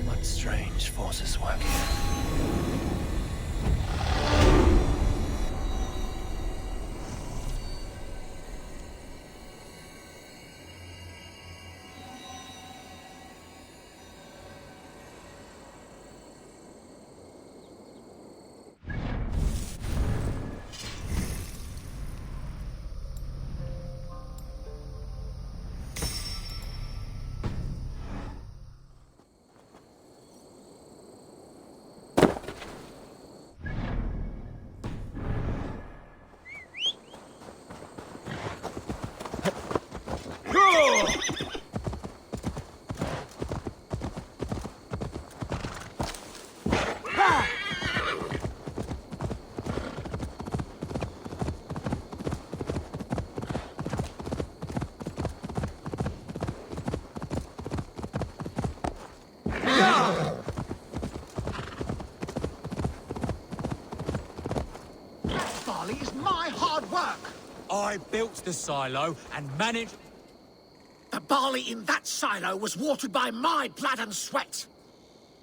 What strange forces work here? barley is my hard work. I built the silo and managed... The barley in that silo was watered by my blood and sweat.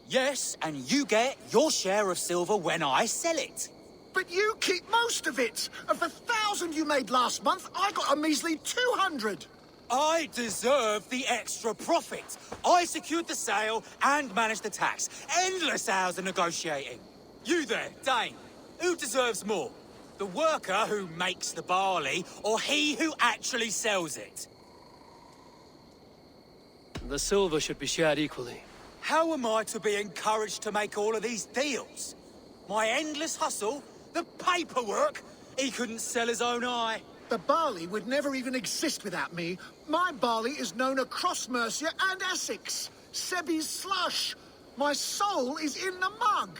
Yes, and you get your share of silver when I sell it. But you keep most of it. Of the 1,000 you made last month, I got a measly 200. I deserve the extra profit. I secured the sale and managed the tax. Endless hours of negotiating. You there, Dane, who deserves more? The worker who makes the barley, or he who actually sells it? The silver should be shared equally. How am I to be encouraged to make all of these deals? My endless hustle? The paperwork? He couldn't sell his own eye. The barley would never even exist without me. My barley is known across Mercia and Essex. Sebi's slush. My soul is in the mug.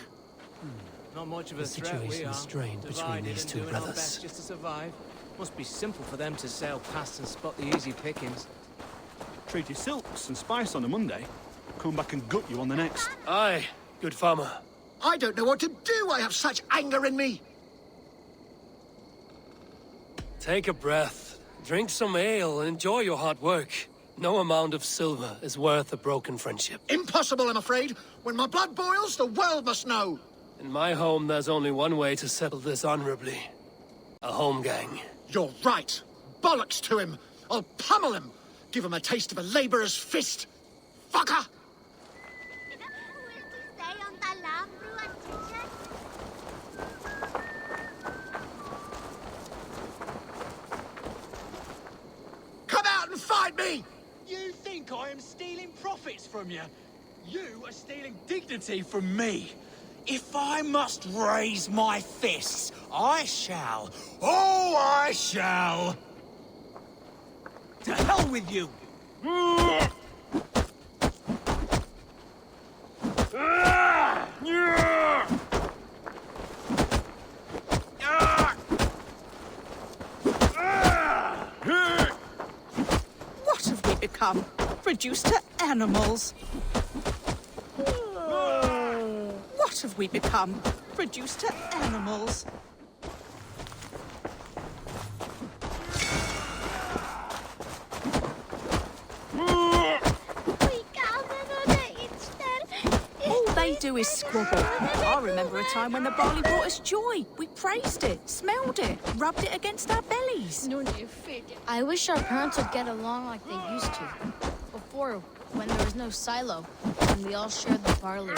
Not much of a The threat, we situation are. is strained between Divided these and two doing our brothers. best just to survive. Must be simple for them to sail past and spot the easy pickings. Trade your silks and spice on a Monday. Come back and gut you on the next. Aye, good farmer. I don't know what to do. I have such anger in me. Take a breath, drink some ale, and enjoy your hard work. No amount of silver is worth a broken friendship. Impossible, I'm afraid. When my blood boils, the world must know. In my home, there's only one way to settle this honorably. A home gang. You're right. Bollocks to him. I'll pummel him. Give him a taste of a labourer's fist. Fucker! Come out and fight me! You think I am stealing profits from you? You are stealing dignity from me. If I must raise my fists, I shall. Oh, I shall! To hell with you! What have we become? Reduced to animals. What have we become? Reduced to animals. All they do is squabble. I remember a time when the barley brought us joy. We praised it, smelled it, rubbed it against our bellies. I wish our parents would get along like they used to. Before, when there was no silo, and we all shared the barley.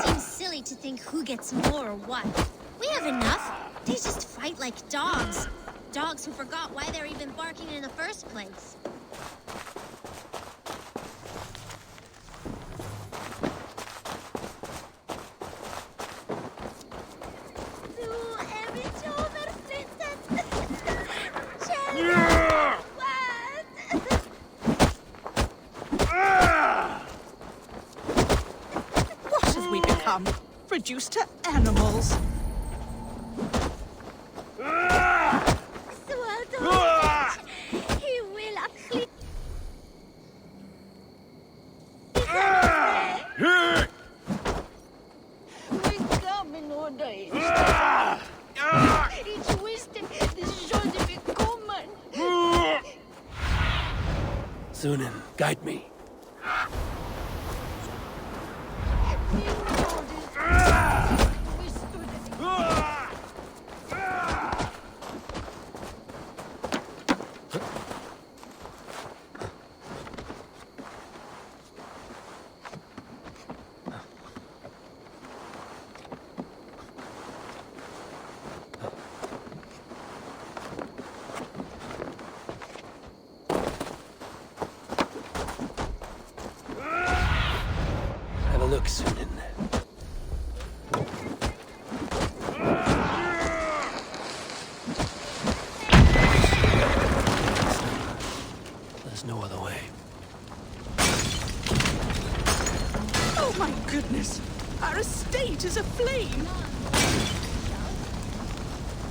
Seems silly to think who gets more or what. We have enough. They just fight like dogs. Dogs who forgot why they're even barking in the first place. What have we become? Reduced to animals. Zunin, guide me. Have a look, Zunin. There's no other way. Oh my goodness! Our estate is aflame!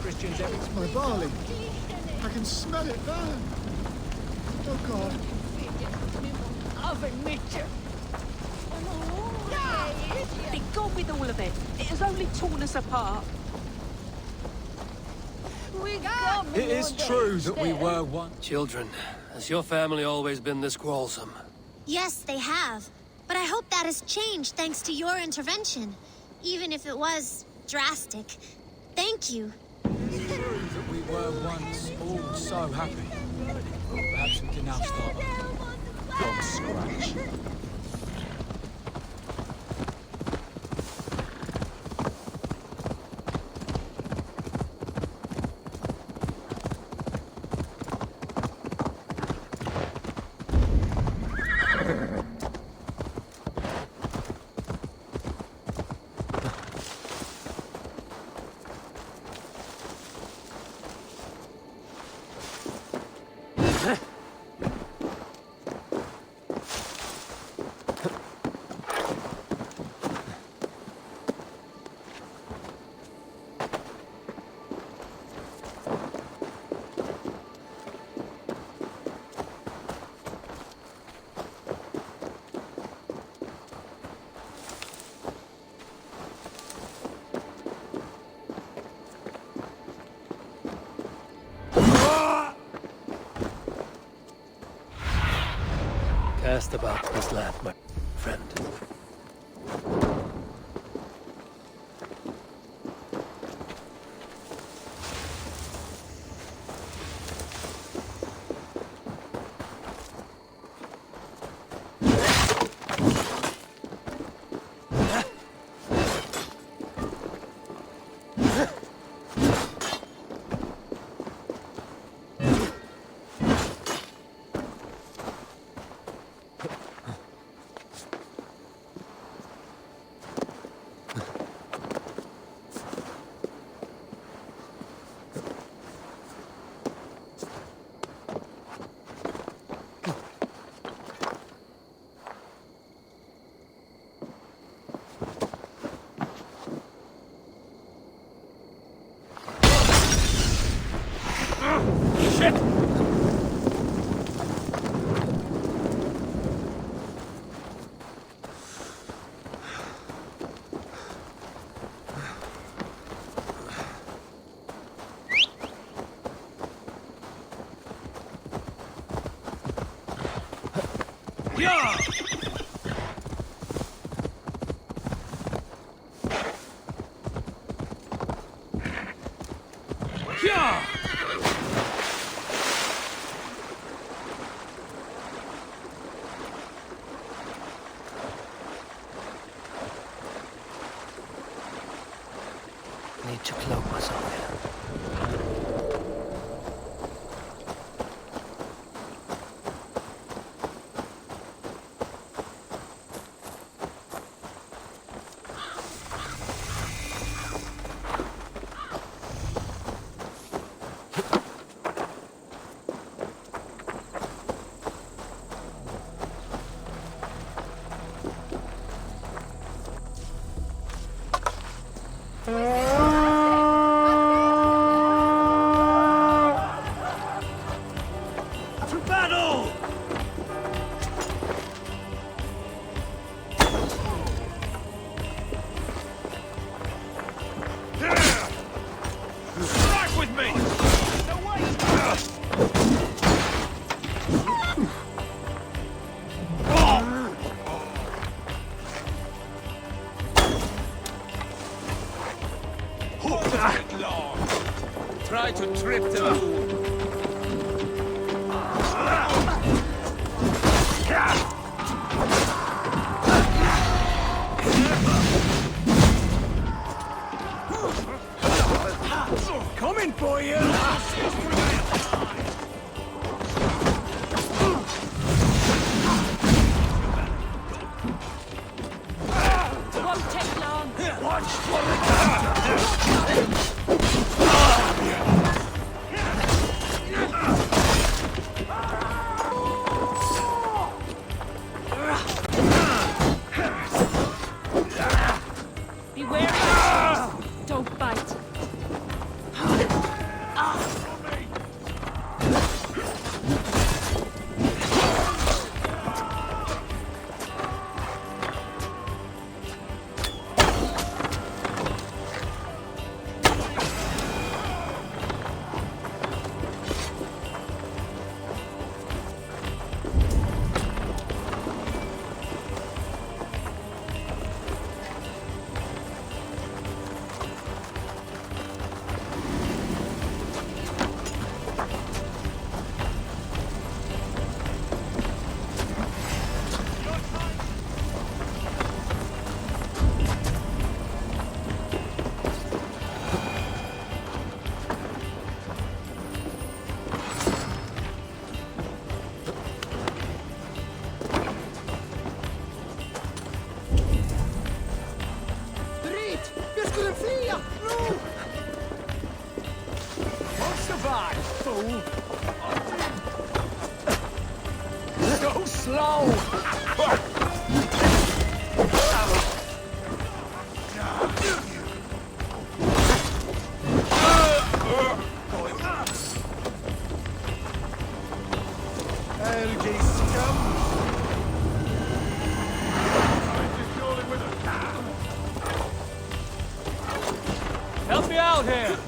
Christians, It's my barley. I can smell it burn. Oh, God. Be gone with all of it. It has only torn us apart. It is true that we were one. Children, has your family always been this quarrelsome? Yes, they have. But I hope that has changed thanks to your intervention. Even if it was drastic. Thank you. It's true that we were once all so happy. Perhaps we can now start from scratch. Cast about this land, my friend. Shit! Yeah! Yeah! Need to cloak myself here. To battle! Strike with me! Try to trip them. Coming for you! Won't take long. Watch for the Be wary of the trees. Don't bite. Goodbye, fool! So slow! Help me out here!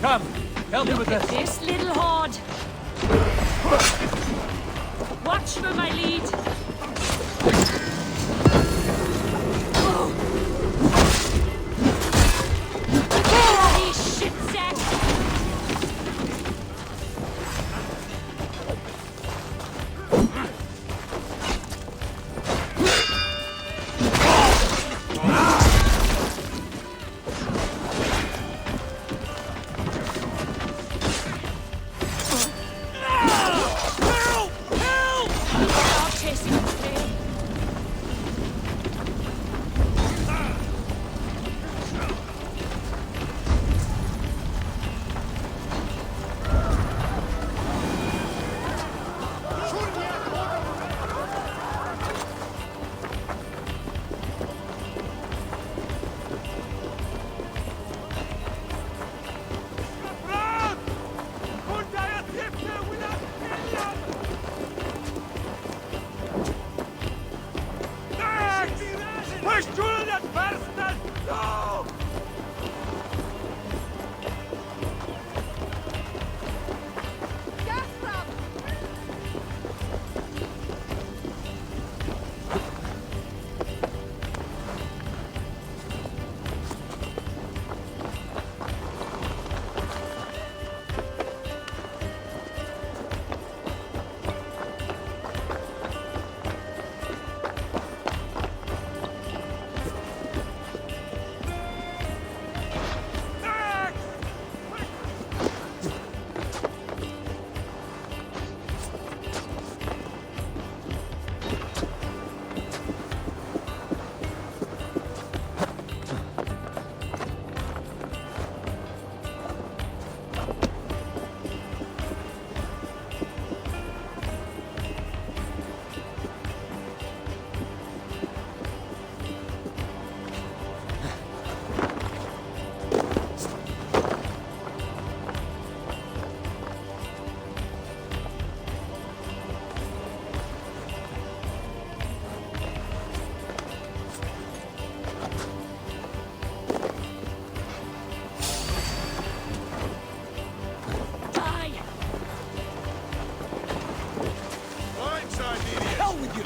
Come, help me with this. This little horde. Watch for my lead. Bloody shit sack. Stop chasing after me. Hell with you!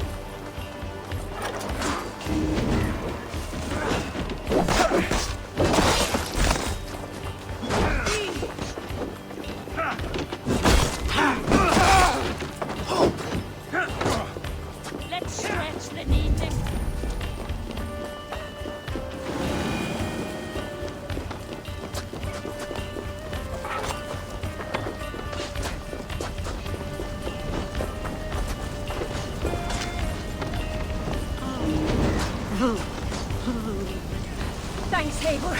Let's stretch the needling. Thanks, Eivor.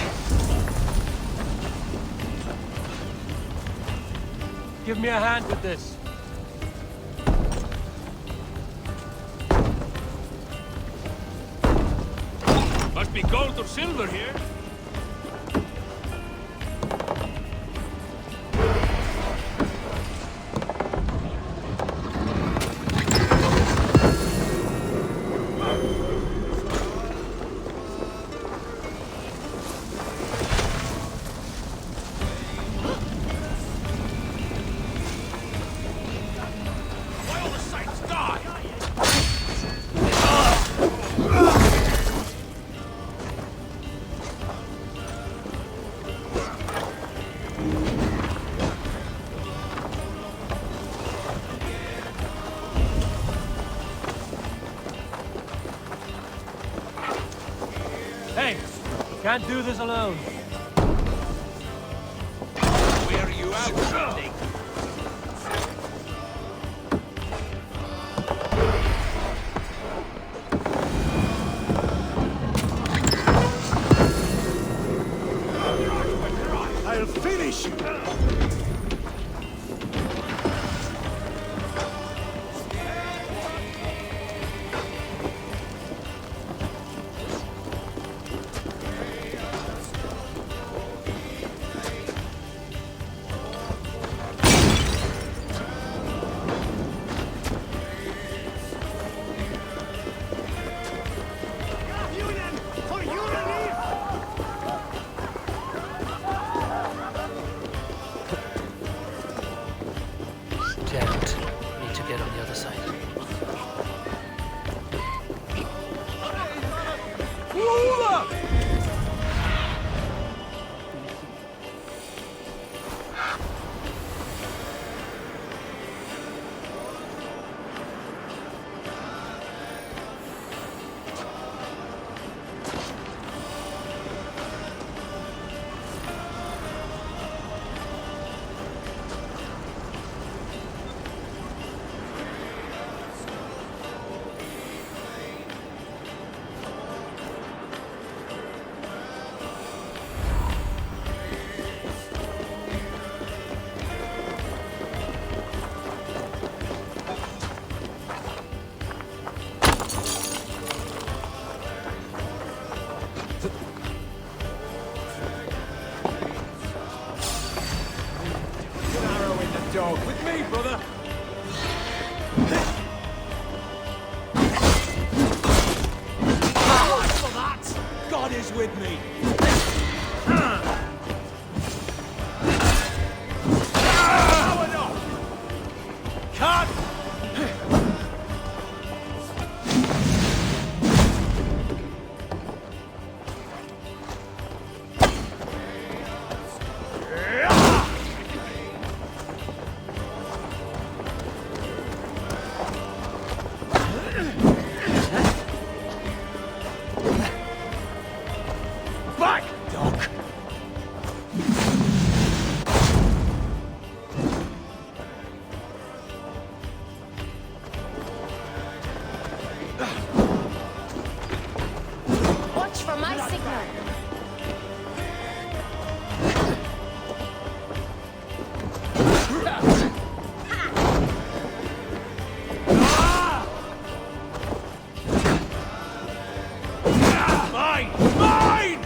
Give me a hand with this. Must be gold or silver here. Why all the sights die? Hey, can't do this alone. Where are you out, Nick? is with me. Cut! Back, dog! Watch for my signal. Mine! Mine!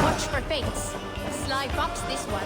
Watch for fates. Sly fox this one.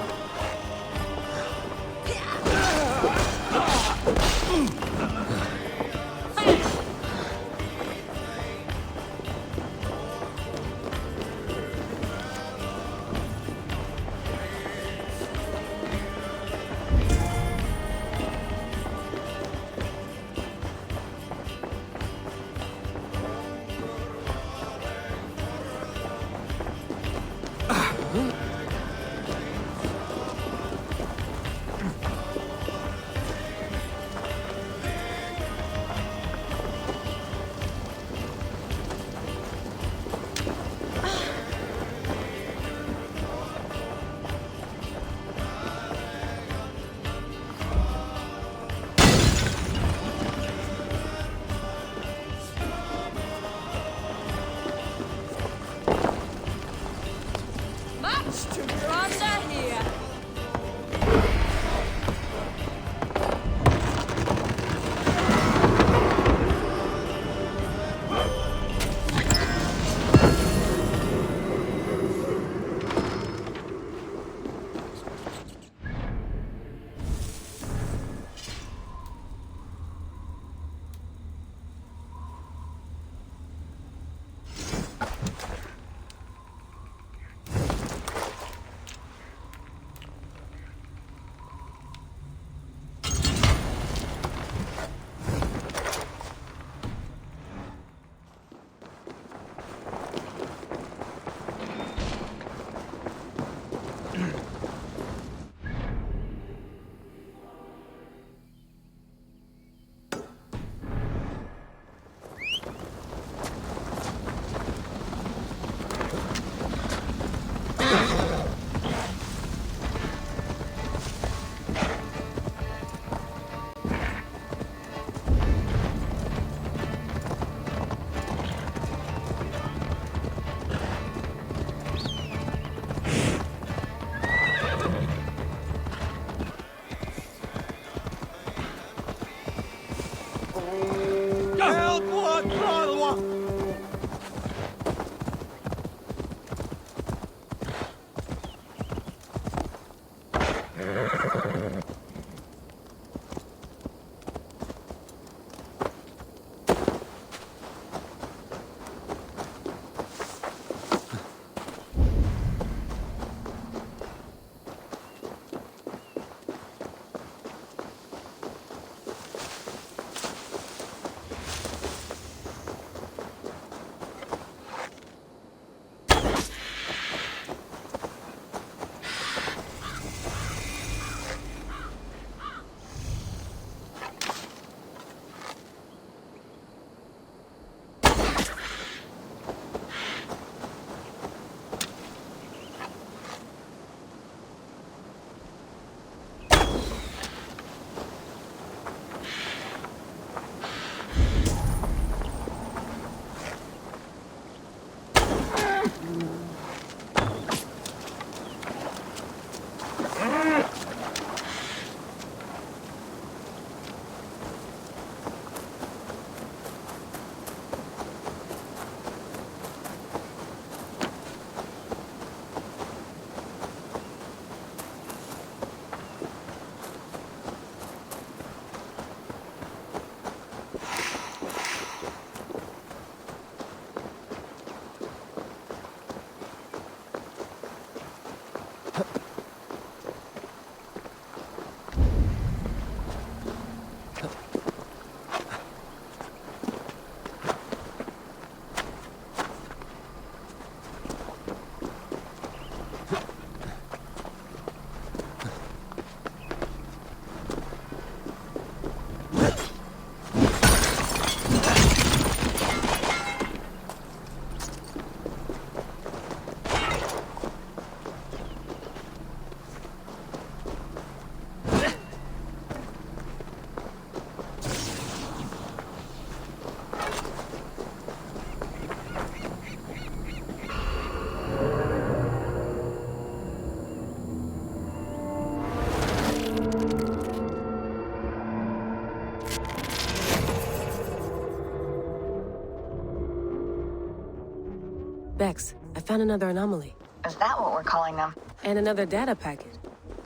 Bex, I found another anomaly. Is that what we're calling them? And another data packet.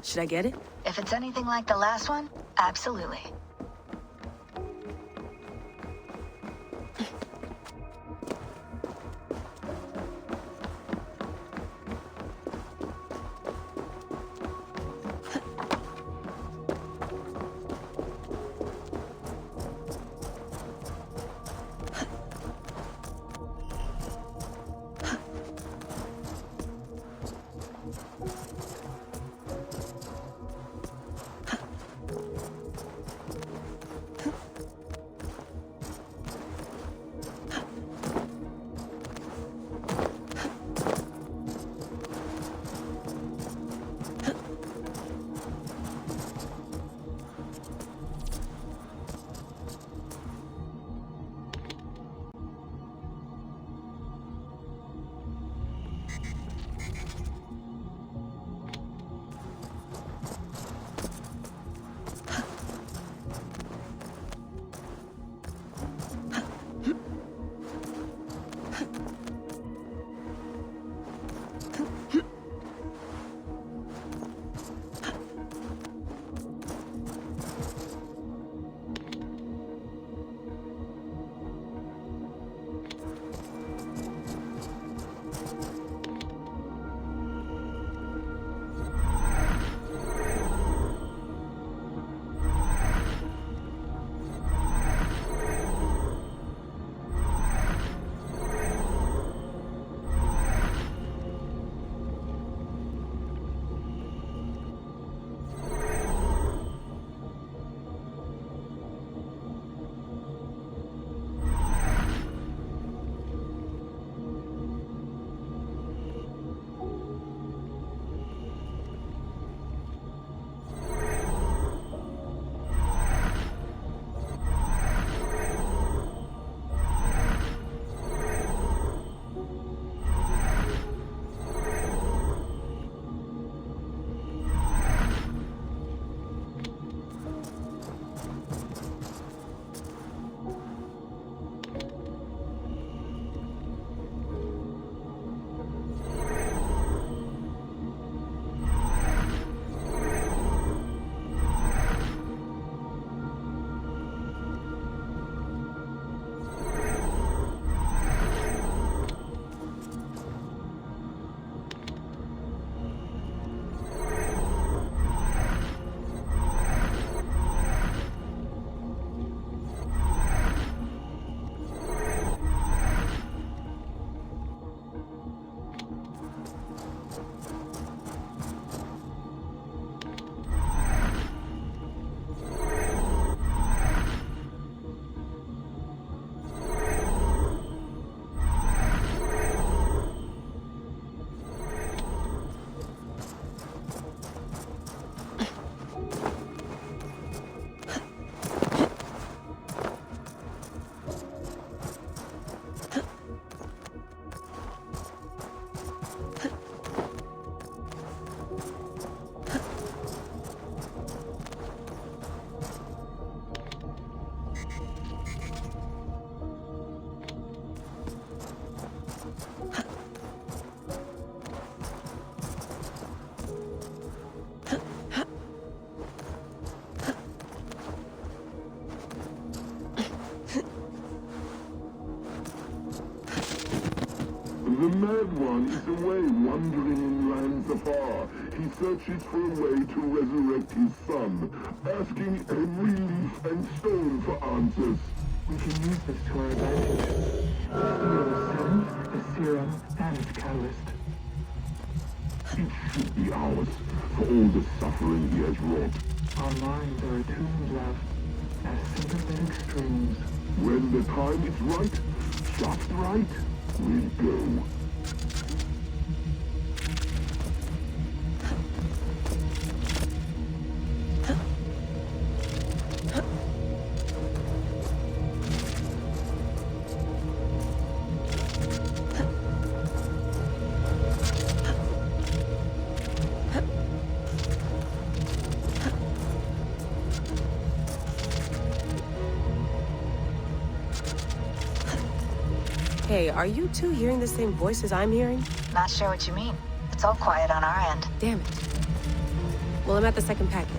Should I get it? If it's anything like the last one, absolutely. The Mad One is away wandering in lands afar. He searches for a way to resurrect his son, asking every leaf and stone for answers. We can use this to our advantage. Steal the serum, the serum, and its catalyst. It should be ours, for all the suffering he has wrought. Our minds are attuned, love, as sympathetic streams. When the time is right, just right, we'll go. Okay, are you two hearing the same voices I'm hearing? Not sure what you mean. It's all quiet on our end. Damn it. Well, I'm at the second packet.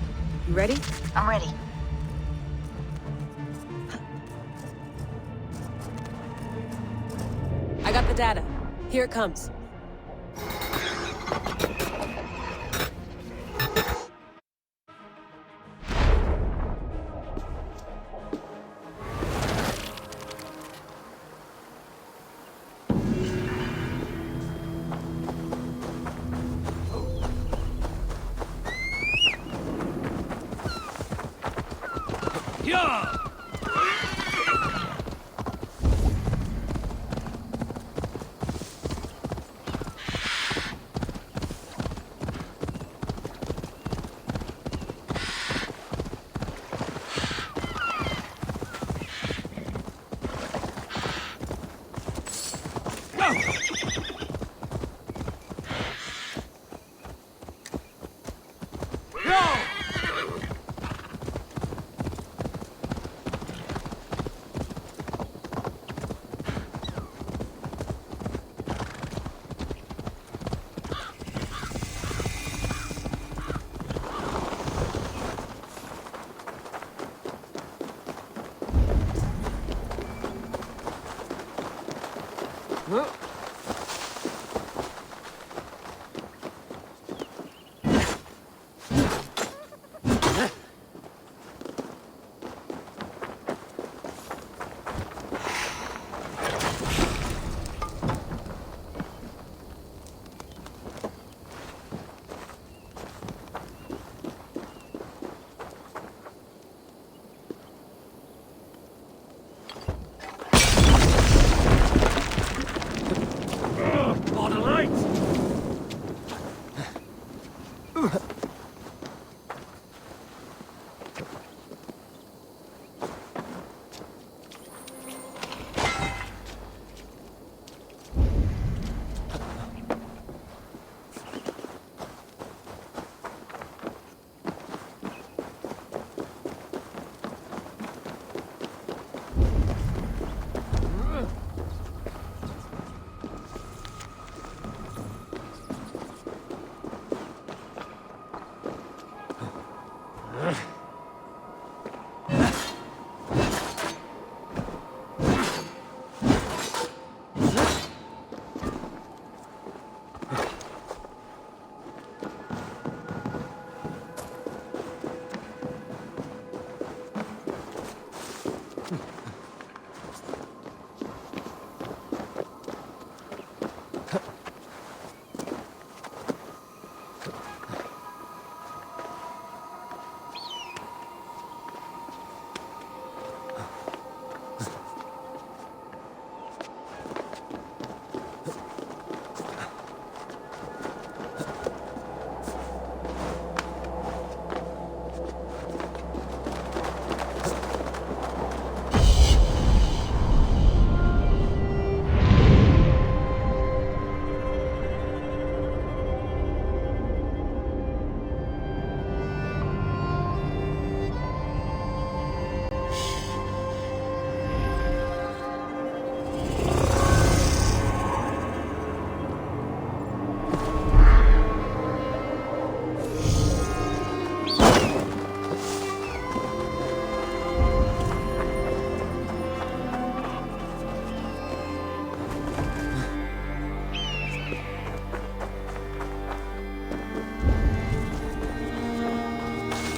You ready? I'm ready. I got the data. Here it comes. Yeah!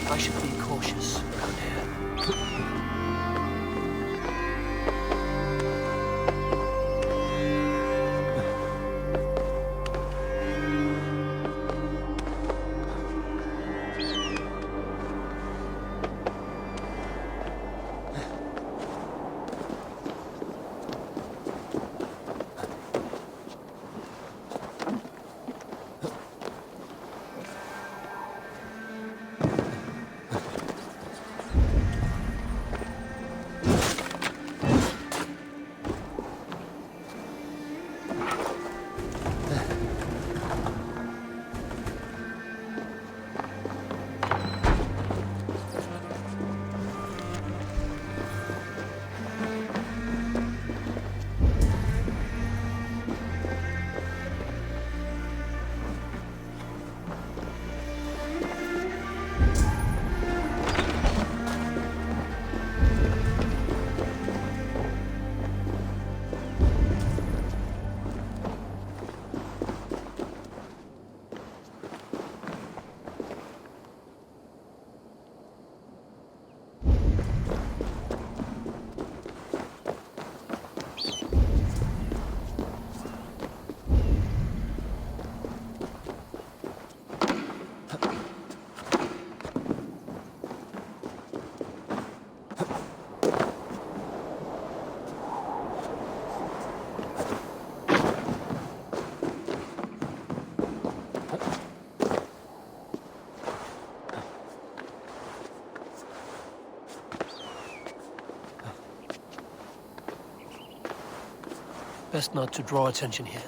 I should be cautious around here. Best not to draw attention here.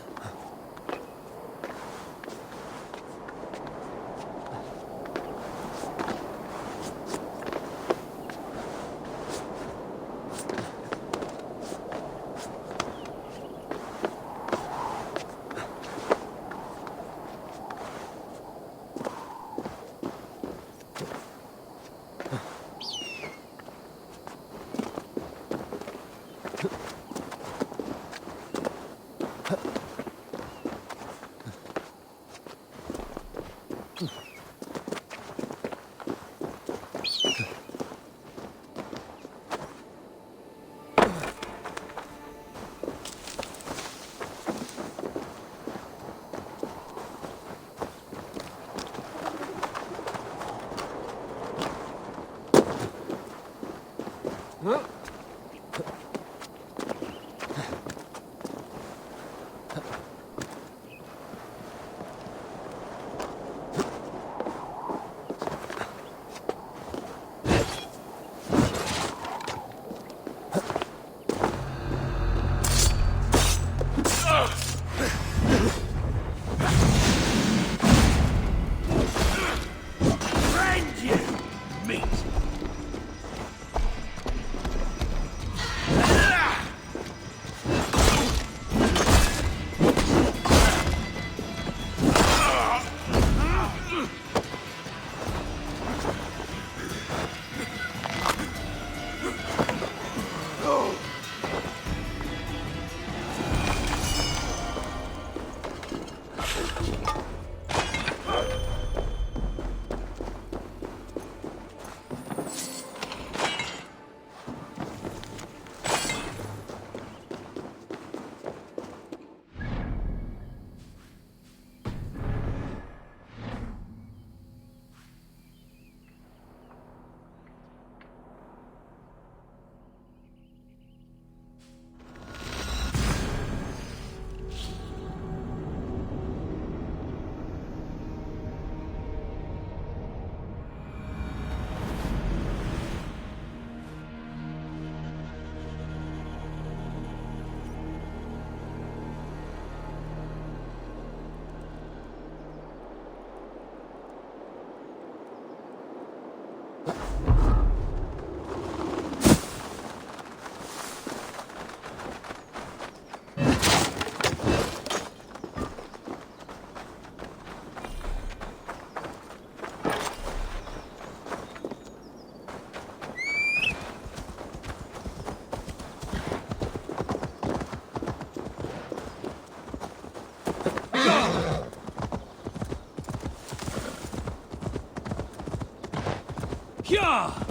Yeah!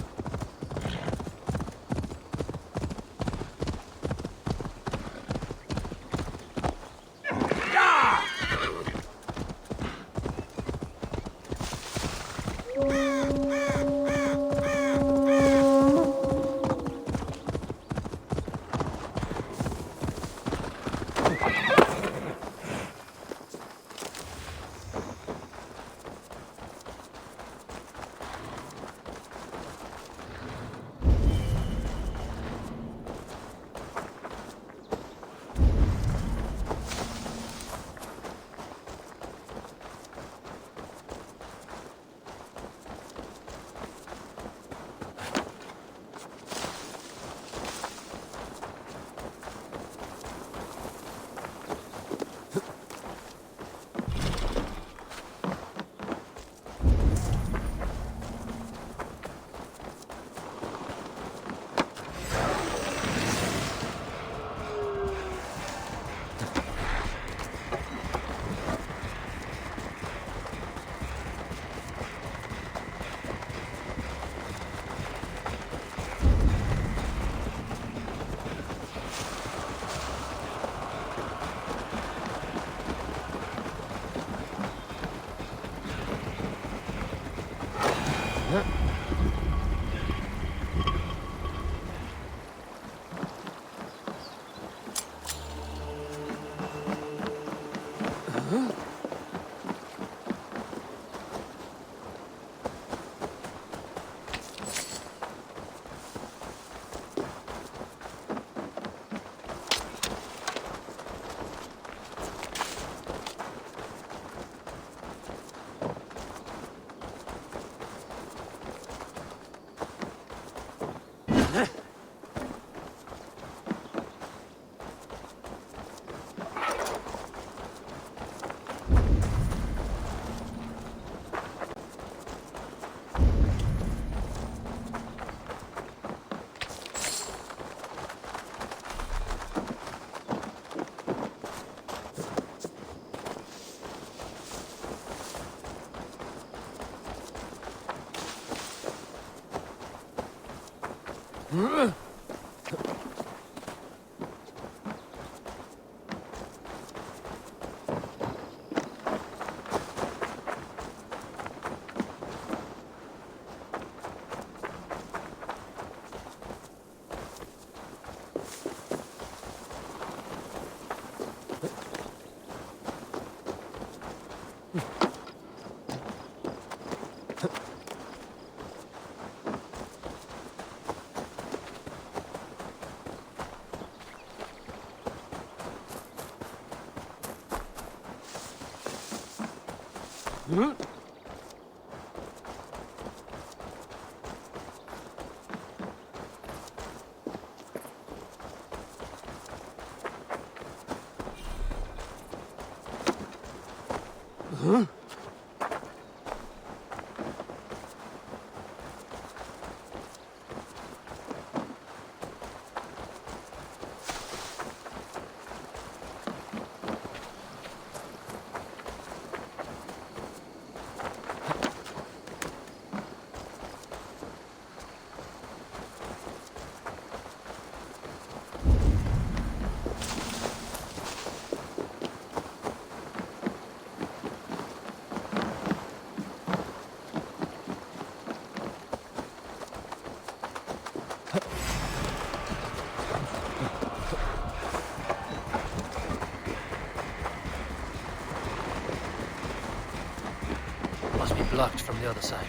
Must be blocked from the other side.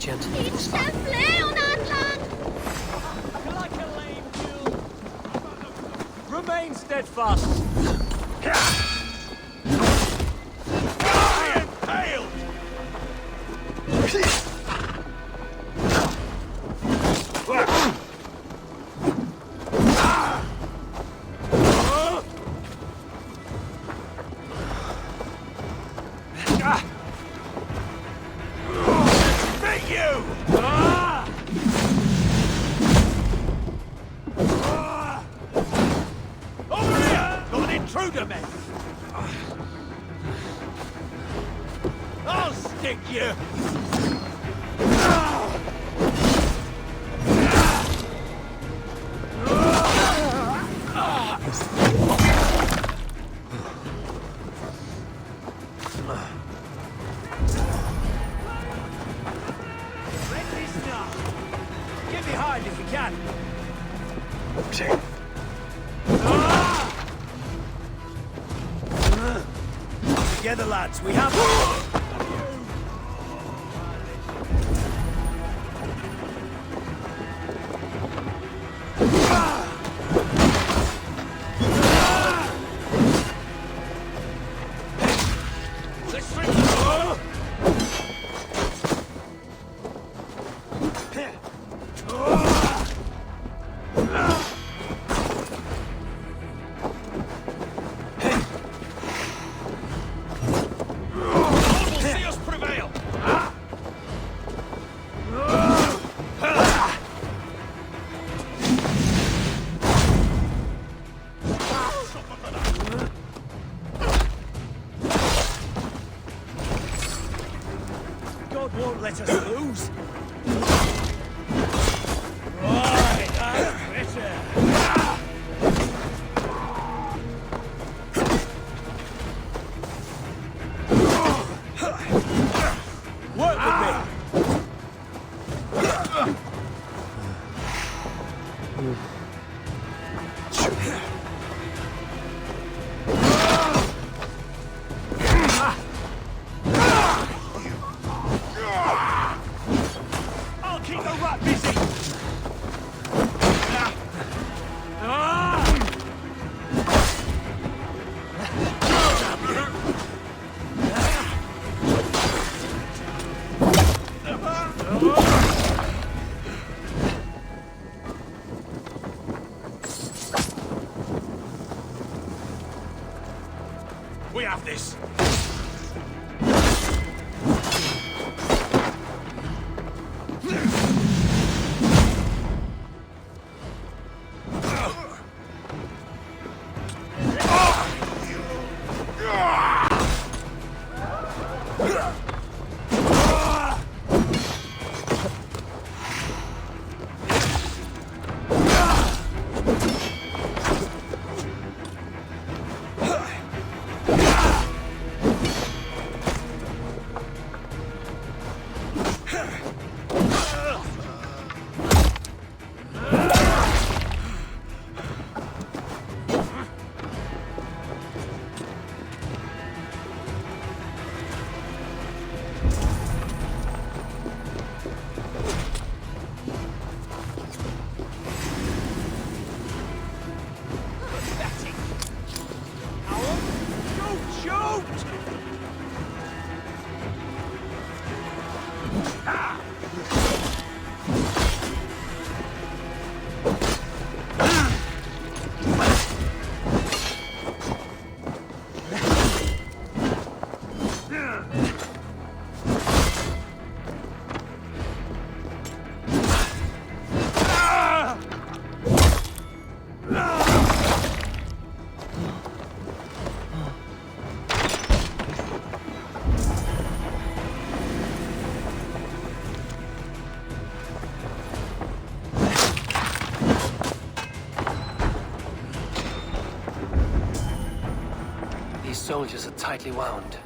gentle. Like a lame mule. Remain steadfast. I'll stick you! Together, lads, we have... God won't let us lose. Right, that's better. Work with me. I'll keep the rat busy. We have this. These soldiers are tightly wound.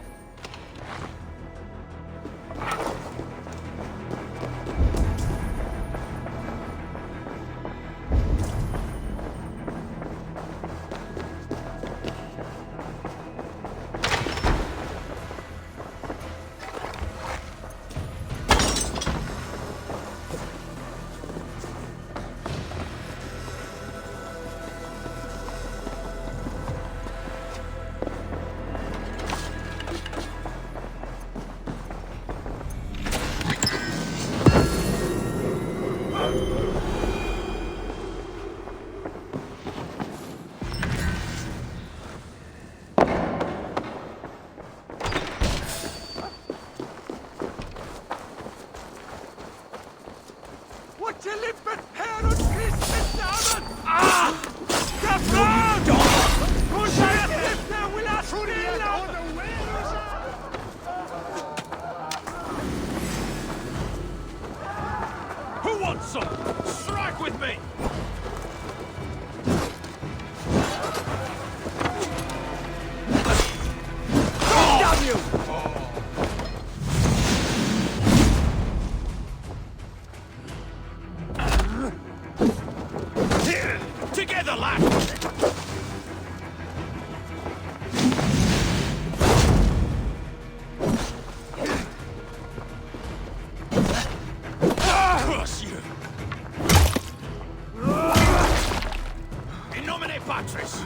together, lad! Curse you! In nomine Patris!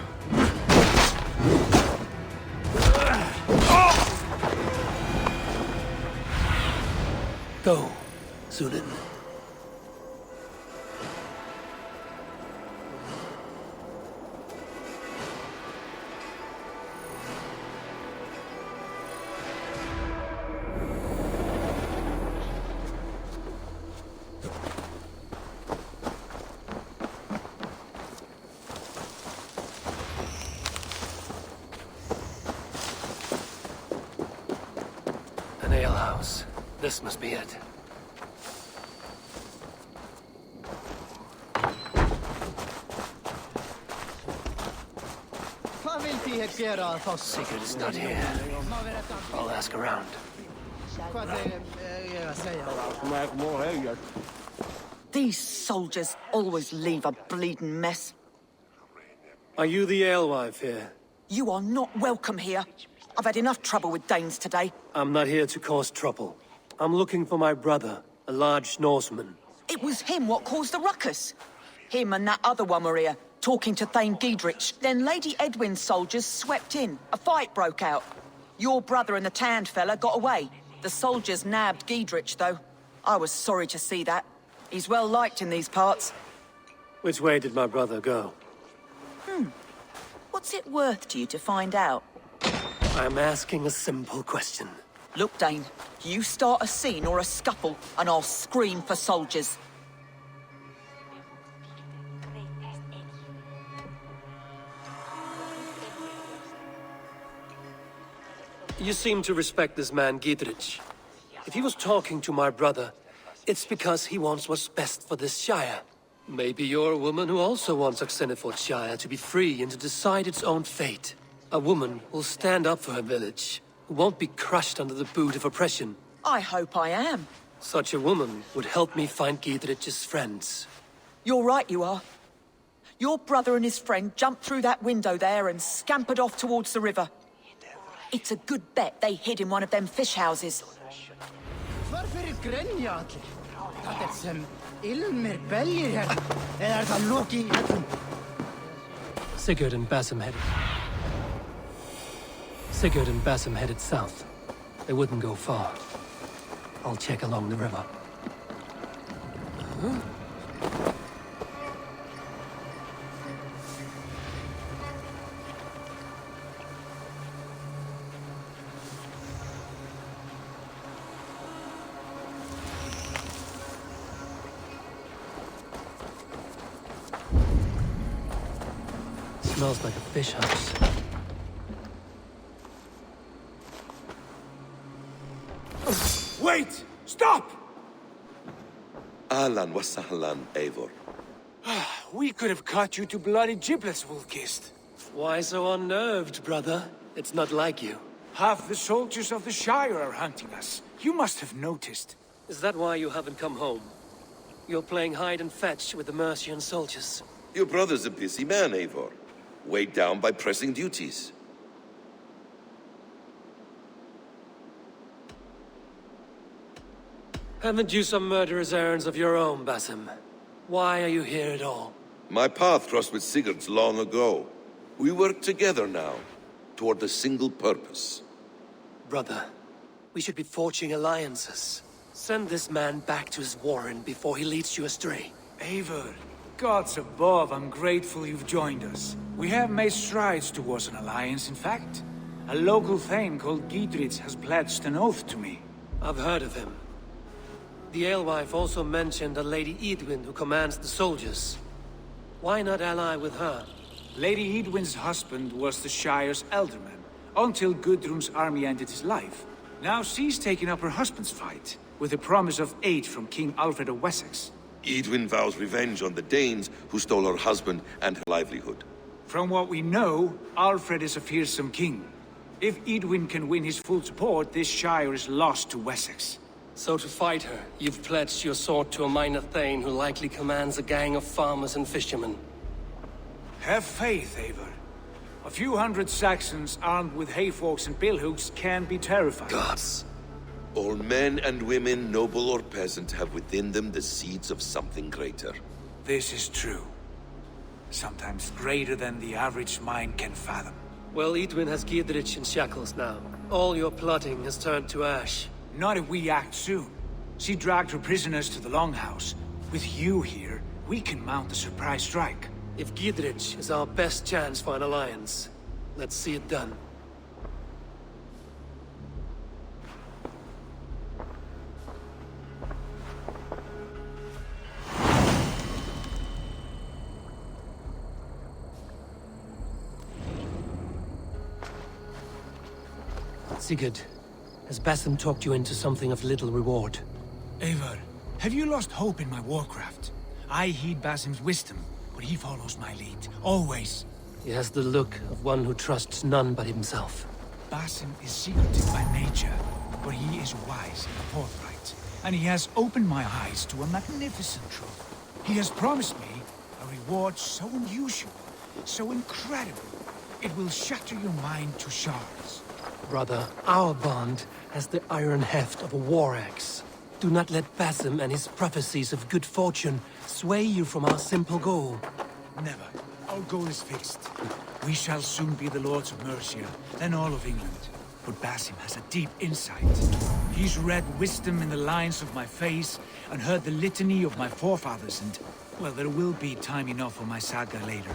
Go, Sunan. An alehouse. This must be it. Sigurd is not here. I'll ask around. These soldiers always leave a bleeding mess. Are you the alewife here? You are not welcome here. I've had enough trouble with Danes today. I'm not here to cause trouble. I'm looking for my brother, a large Norseman. It was him what caused the ruckus. Him and that other one were here, talking to Thane Giedrich. Then Lady Edwin's soldiers swept in. A fight broke out. Your brother and the tanned fella got away. The soldiers nabbed Giedrich, though. I was sorry to see that. He's well liked in these parts. Which way did my brother go? What's it worth to you to find out? I'm asking a simple question. Look, Dane, you start a scene or a scuffle, and I'll scream for soldiers. You seem to respect this man, Giedrich. If he was talking to my brother, it's because he wants what's best for this Shire. Maybe you're a woman who also wants Oxenford Shire to be free and to decide its own fate. A woman who'll stand up for her village, who won't be crushed under the boot of oppression. I hope I am. Such a woman would help me find Giedrich's friends. You're right, you are. Your brother and his friend jumped through that window there and scampered off towards the river. It's a good bet they hid in one of them fish houses. Sigurd and Basim headed south. They wouldn't go far. I'll check along the river. Smells like a fish house. Wait! Stop! Ahlan wa sahlan, Eivor. We could have cut you to bloody giblets, Wolf-kissed. Why so unnerved, brother? It's not like you. Half the soldiers of the Shire are hunting us. You must have noticed. Is that why you haven't come home? You're playing hide and fetch with the Mercian soldiers. Your brother's a busy man, Eivor. Weighed down by pressing duties. Haven't you some murderous errands of your own, Basim? Why are you here at all? My path crossed with Sigurd's long ago. We work together now, toward a single purpose. Brother, we should be forging alliances. Send this man back to his warren before he leads you astray. Eivor, gods above, I'm grateful you've joined us. We have made strides towards an alliance, in fact. A local thane called Giedrich has pledged an oath to me. I've heard of him. The alewife also mentioned a Lady Edwin who commands the soldiers. Why not ally with her? Lady Edwin's husband was the Shire's elderman, until Gudrun's army ended his life. Now she's taken up her husband's fight, with the promise of aid from King Alfred of Wessex. Edwin vows revenge on the Danes who stole her husband and her livelihood. From what we know, Alfred is a fearsome king. If Edwin can win his full support, this Shire is lost to Wessex. So to fight her, you've pledged your sword to a minor thane who likely commands a gang of farmers and fishermen. Have faith, Eivor. A few hundred Saxons armed with hayforks and billhooks can be terrifying. Gods! All men and women, noble or peasant, have within them the seeds of something greater. This is true. Sometimes greater than the average mind can fathom. Well, Edwin has Giedrich in shackles now. All your plotting has turned to ash. Not if we act soon. She dragged her prisoners to the Longhouse. With you here, we can mount a surprise strike. If Giedrich is our best chance for an alliance, let's see it done. Sigurd, has Basim talked you into something of little reward? Eivor, have you lost hope in my warcraft? I heed Basim's wisdom, but he follows my lead, always. He has the look of one who trusts none but himself. Basim is secretive by nature, but he is wise and forthright, and he has opened my eyes to a magnificent truth. He has promised me a reward so unusual, so incredible, it will shatter your mind to shards. Brother, our bond has the iron heft of a war axe. Do not let Basim and his prophecies of good fortune sway you from our simple goal. Never. Our goal is fixed. We shall soon be the lords of Mercia, then all of England. But Basim has a deep insight. He's read wisdom in the lines of my face, and heard the litany of my forefathers, and, well, there will be time enough for my saga later.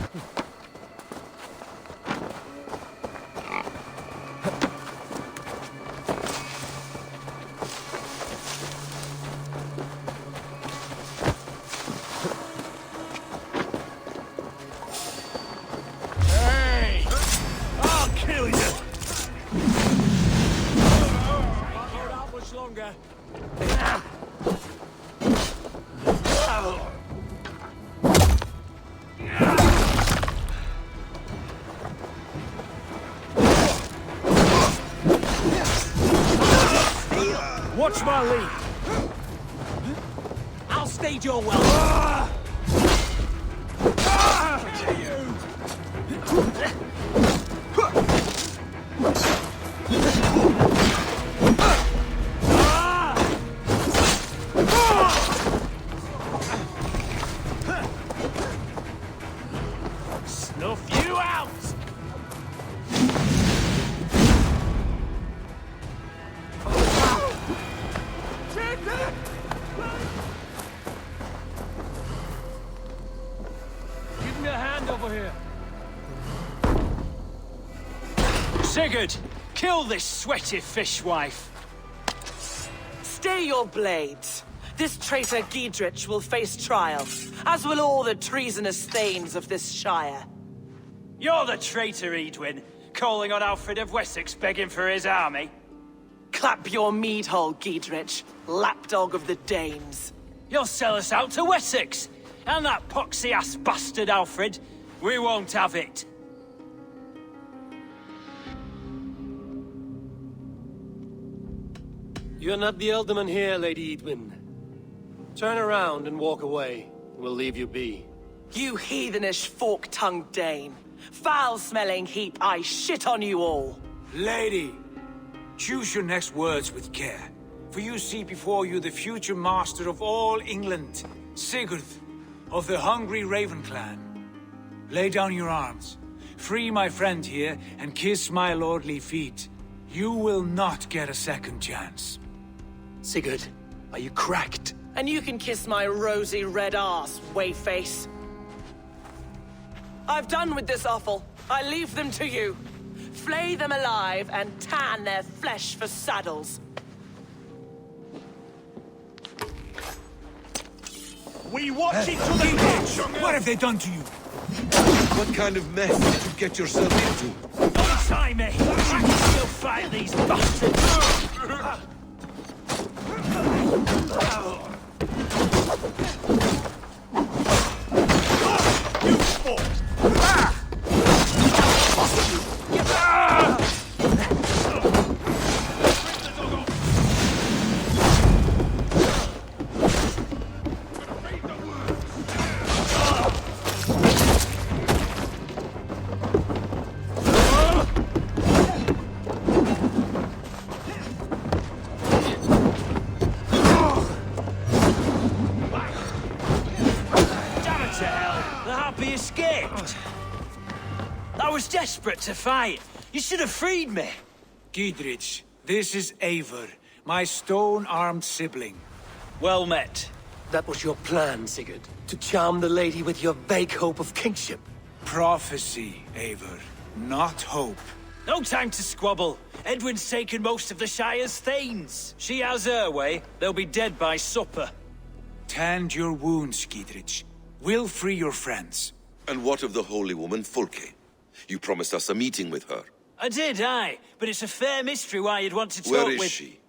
Watch my lead. I'll stage your well. Snuff you out! Give me a hand over here. Sigurd, kill this sweaty fishwife. Stay your blades. This traitor Giedrich will face trial, as will all the treasonous thanes of this shire. You're the traitor, Edwin, calling on Alfred of Wessex begging for his army. Clap your mead hole, Giedrich, lapdog of the Danes. You'll sell us out to Wessex, and that poxy-ass bastard Alfred. We won't have it. You're not the Elderman here, Lady Edwin. Turn around and walk away. We'll leave you be. You heathenish fork-tongued Dane. Foul-smelling heap, I shit on you all. Lady, choose your next words with care, for you see before you the future master of all England, Sigurd, of the hungry Raven clan. Lay down your arms, free my friend here, and kiss my lordly feet. You will not get a second chance. Sigurd, are you cracked? And you can kiss my rosy red arse, wayface. I've done with this offal. I leave them to you. Flay them alive and tan their flesh for saddles. We watch each other. What have they done to you? What kind of mess did you get yourself into? Don't try me. I can still fight these bastards. You fought. escaped. I was desperate to fight. You should have freed me. Giedrich, this is Eivor, my stone-armed sibling. Well met. That was your plan, Sigurd. To charm the lady with your vague hope of kingship. Prophecy, Eivor, not hope. No time to squabble. Edwin's taken most of the Shire's thanes. She has her way. They'll be dead by supper. Tend your wounds, Giedrich. We'll free your friends. And what of the holy woman Fulke? You promised us a meeting with her. I did, aye. But it's a fair mystery why you'd want to talk Where with... is she?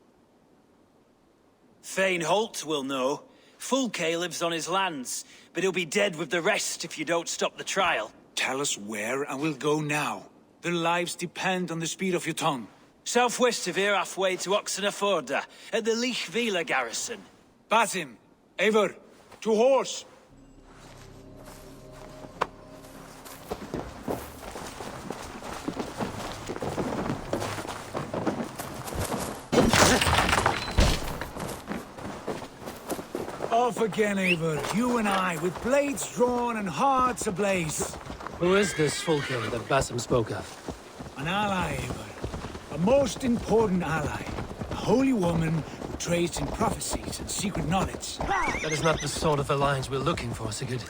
Thane Holt will know. Fulke lives on his lands, but he'll be dead with the rest if you don't stop the trial. Tell us where, and we'll go now. Their lives depend on the speed of your tongue. Southwest of here, halfway to Oxenaforda, at the Lichvila garrison. Basim, Eivor, to horse! Off again, Eivor. You and I, with blades drawn and hearts ablaze. Who is this Fulke that Basim spoke of? An ally, Eivor. A most important ally. A holy woman who trades in prophecies and secret knowledge. That is not the sort of alliance we're looking for, Sigurd.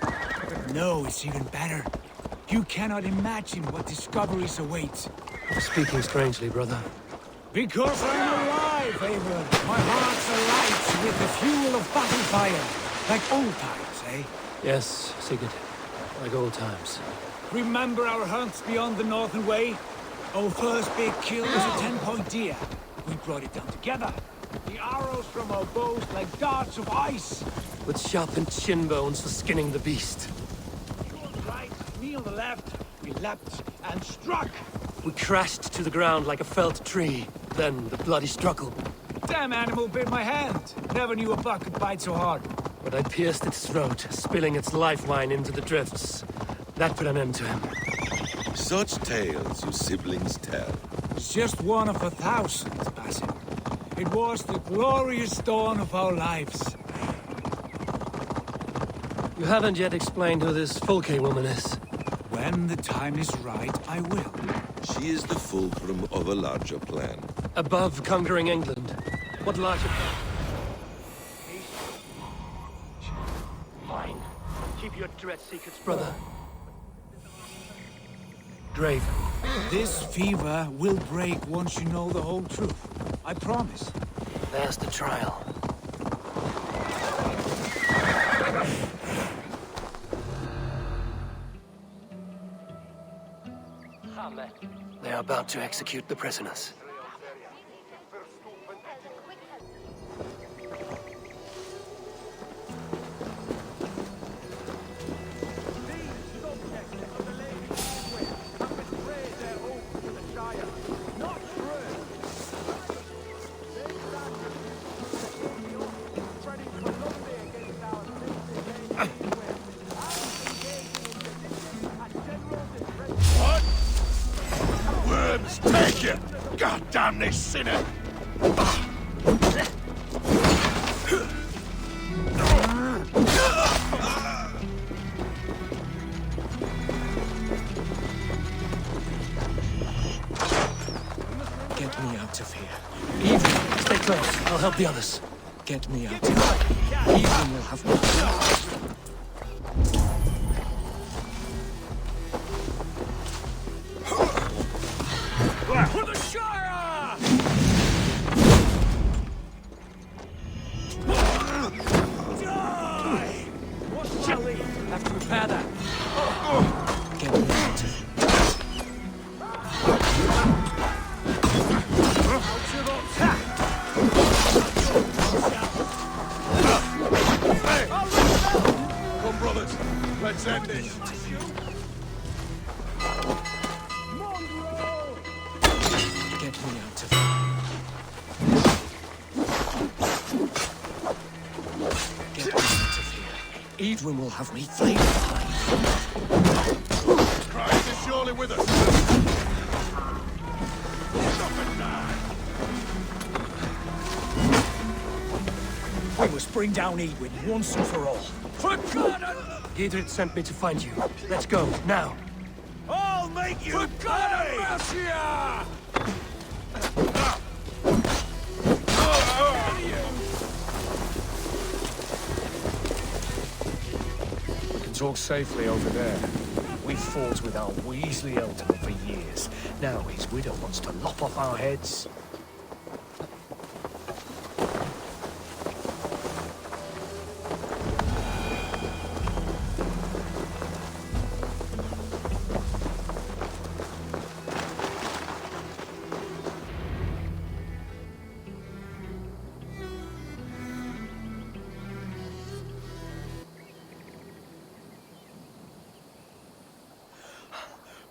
No, it's even better. You cannot imagine what discoveries await. You're speaking strangely, brother. Because I'm alive, Eivor. My heart's alight with the fuel of battle fire. Like old times, eh? Yes, Sigurd. Like old times. Remember our hunts beyond the Northern Way? Our first big kill was a 10-point deer. We brought it down together. The arrows from our bows like darts of ice. With sharpened shin bones for skinning the beast. You on the right, me on the left. We leapt and struck. We crashed to the ground like a felled tree. Then the bloody struggle. Damn animal bit my hand. Never knew a buck could bite so hard. But I pierced its throat, spilling its life wine into the drifts. That put an end to him. Such tales you siblings tell. It's just one of 1,000, Basim. It was the glorious dawn of our lives. You haven't yet explained who this Fulke woman is. When the time is right, I will. She is the fulcrum of a larger plan. Above conquering England, what larger plan? Fine. Keep your dread secrets, brother. Grave. This fever will break once you know the whole truth. I promise. There's the trial. They are about to execute the prisoners. Take you! God damn this sinner! Get me out of here. Eve, stay close. I'll help the others. Get me out of here. Evelyn will have me. For the Shire! Die! What's Chili? Have to repair that. Get me out of here. Hey! Come, brothers. Let's end this. Get me out of here. Get me out of here. Edwin will have me flayed alive. Christ is surely with us. Stop it now. We must bring down Edwin once and for all. For God! Giedrich sent me to find you. Let's go, now. I'll make you pay! Mercia! We can talk safely over there. We've fought with our Weasley Elder for years. Now his widow wants to lop off our heads.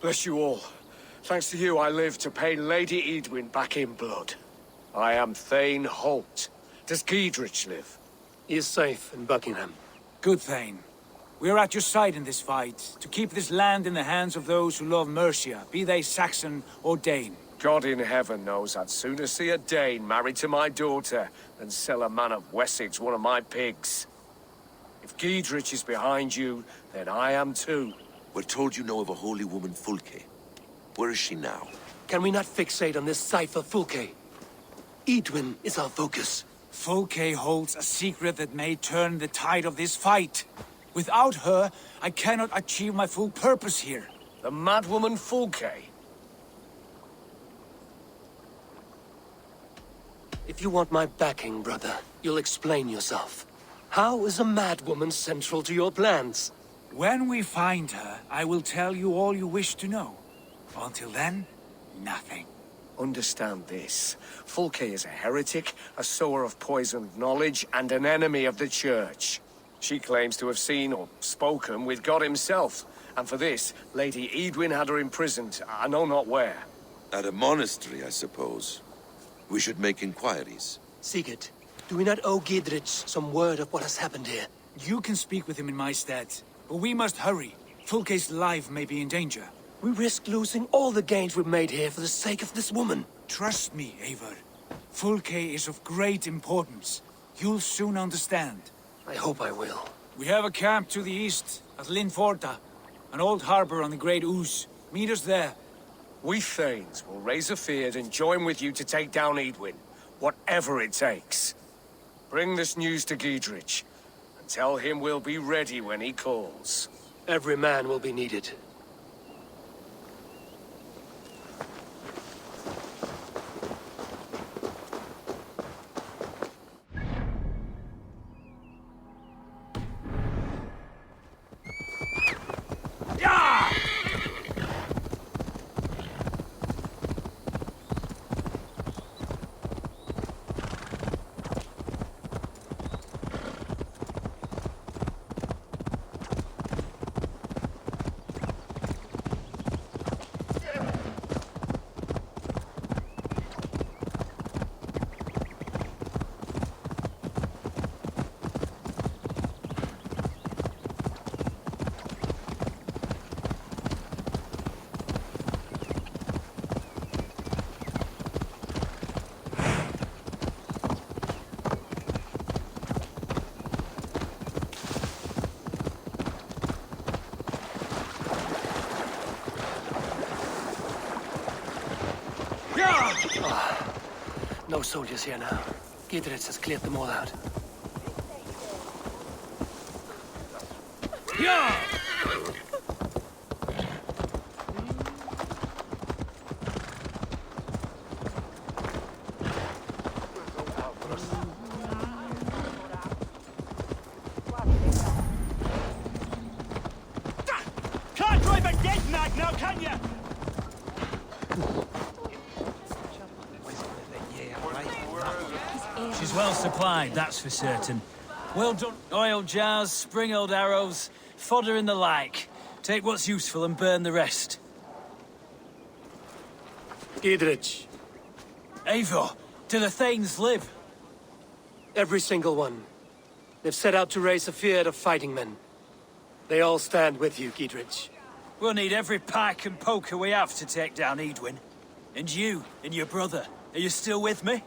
Bless you all. Thanks to you, I live to pay Lady Edwin back in blood. I am Thane Holt. Does Giedrich live? He is safe in Buckingham. Good, Thane. We are at your side in this fight, to keep this land in the hands of those who love Mercia, be they Saxon or Dane. God in heaven knows I'd sooner see a Dane married to my daughter than sell a man of Wessex one of my pigs. If Giedrich is behind you, then I am too. We're told you know of a holy woman, Fulke. Where is she now? Can we not fixate on this cipher, Fulke? Edwin is our focus. Fulke holds a secret that may turn the tide of this fight. Without her, I cannot achieve my full purpose here. The madwoman Fulke? If you want my backing, brother, you'll explain yourself. How is a madwoman central to your plans? When we find her, I will tell you all you wish to know. Until then, nothing. Understand this. Fulke is a heretic, a sower of poisoned knowledge, and an enemy of the Church. She claims to have seen or spoken with God himself. And for this, Lady Edwin had her imprisoned, I know not where. At a monastery, I suppose. We should make inquiries. Sigurd, do we not owe Giedrich some word of what has happened here? You can speak with him in my stead. But we must hurry. Fulke's life may be in danger. We risk losing all the gains we've made here for the sake of this woman. Trust me, Eivor. Fulke is of great importance. You'll soon understand. I hope I will. We have a camp to the east, at Linforta. An old harbor on the Great Ouse. Meet us there. We Thanes will raise a fear and join with you to take down Edwin. Whatever it takes. Bring this news to Giedrich. Tell him we'll be ready when he calls. Every man will be needed. No soldiers here now. Giedrich has cleared them all out. Yeah! Can't drive a dead mag now, can you? She's well supplied, that's for certain. Well done. Oil jars, spring-oiled arrows, fodder and the like. Take what's useful and burn the rest. Giedrich. Eivor, do the Thanes live? Every single one. They've set out to raise a fear of fighting men. They all stand with you, Giedrich. We'll need every pike and poker we have to take down Edwin. And you, and your brother, are you still with me?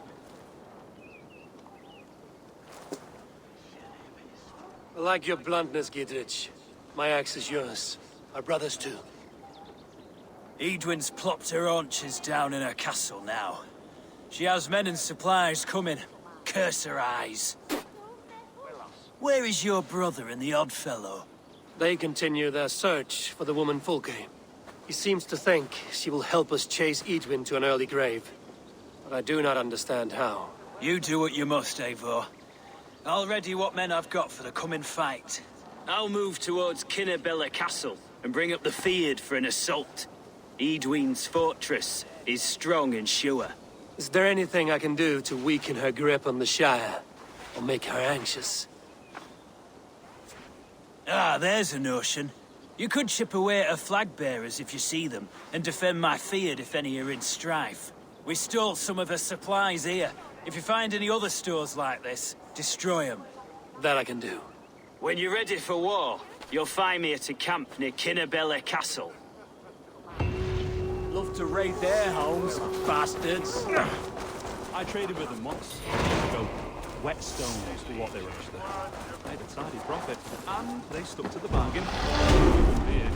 I like your bluntness, Giedrich. My axe is yours. Our brothers too. Edwin's plopped her haunches down in her castle now. She has men and supplies coming. Curse her eyes. Where is your brother and the odd fellow? They continue their search for the woman Fulke. He seems to think she will help us chase Edwin to an early grave. But I do not understand how. You do what you must, Eivor. I'll ready what men I've got for the coming fight. I'll move towards Kinnabella Castle and bring up the Fyrd for an assault. Edwin's fortress is strong and sure. Is there anything I can do to weaken her grip on the Shire? Or make her anxious? Ah, there's a notion. You could chip away at her flag bearers if you see them, and defend my Fyrd if any are in strife. We stole some of her supplies here. If you find any other stores like this, destroy them. That I can do. When you're ready for war, you'll find me at a camp near Kinnabella Castle. Love to raid their homes, bastards. I traded with them once. Go whetstones for what they were after. Made a tidy profit, and they stuck to the bargain. Yeah.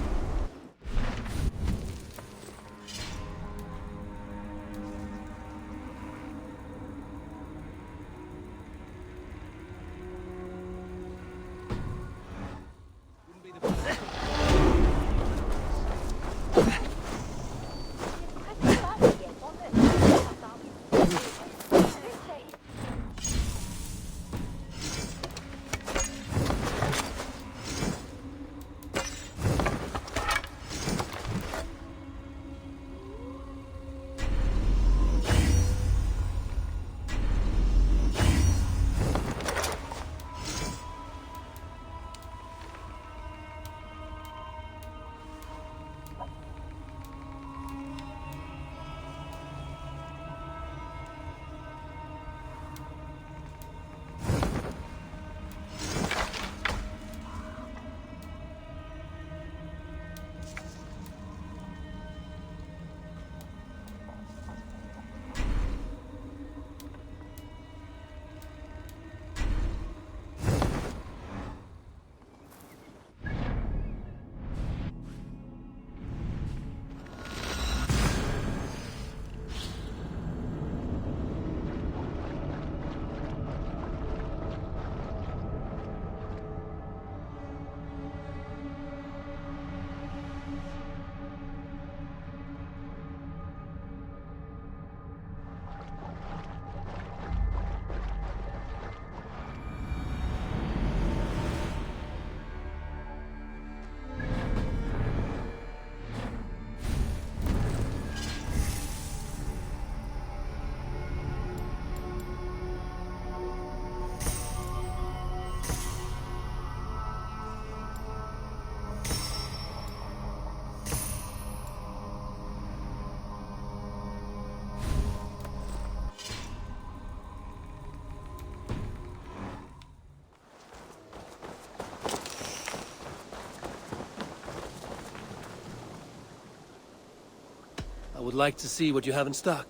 I would like to see what you have in stock.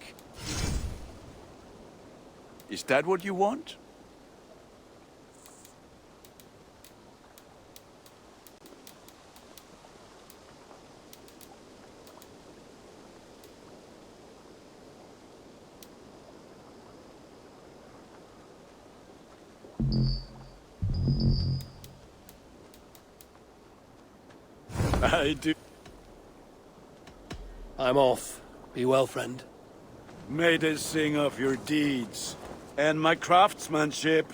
Is that what you want? I do. I'm off. Be well, friend. May they sing of your deeds, and my craftsmanship.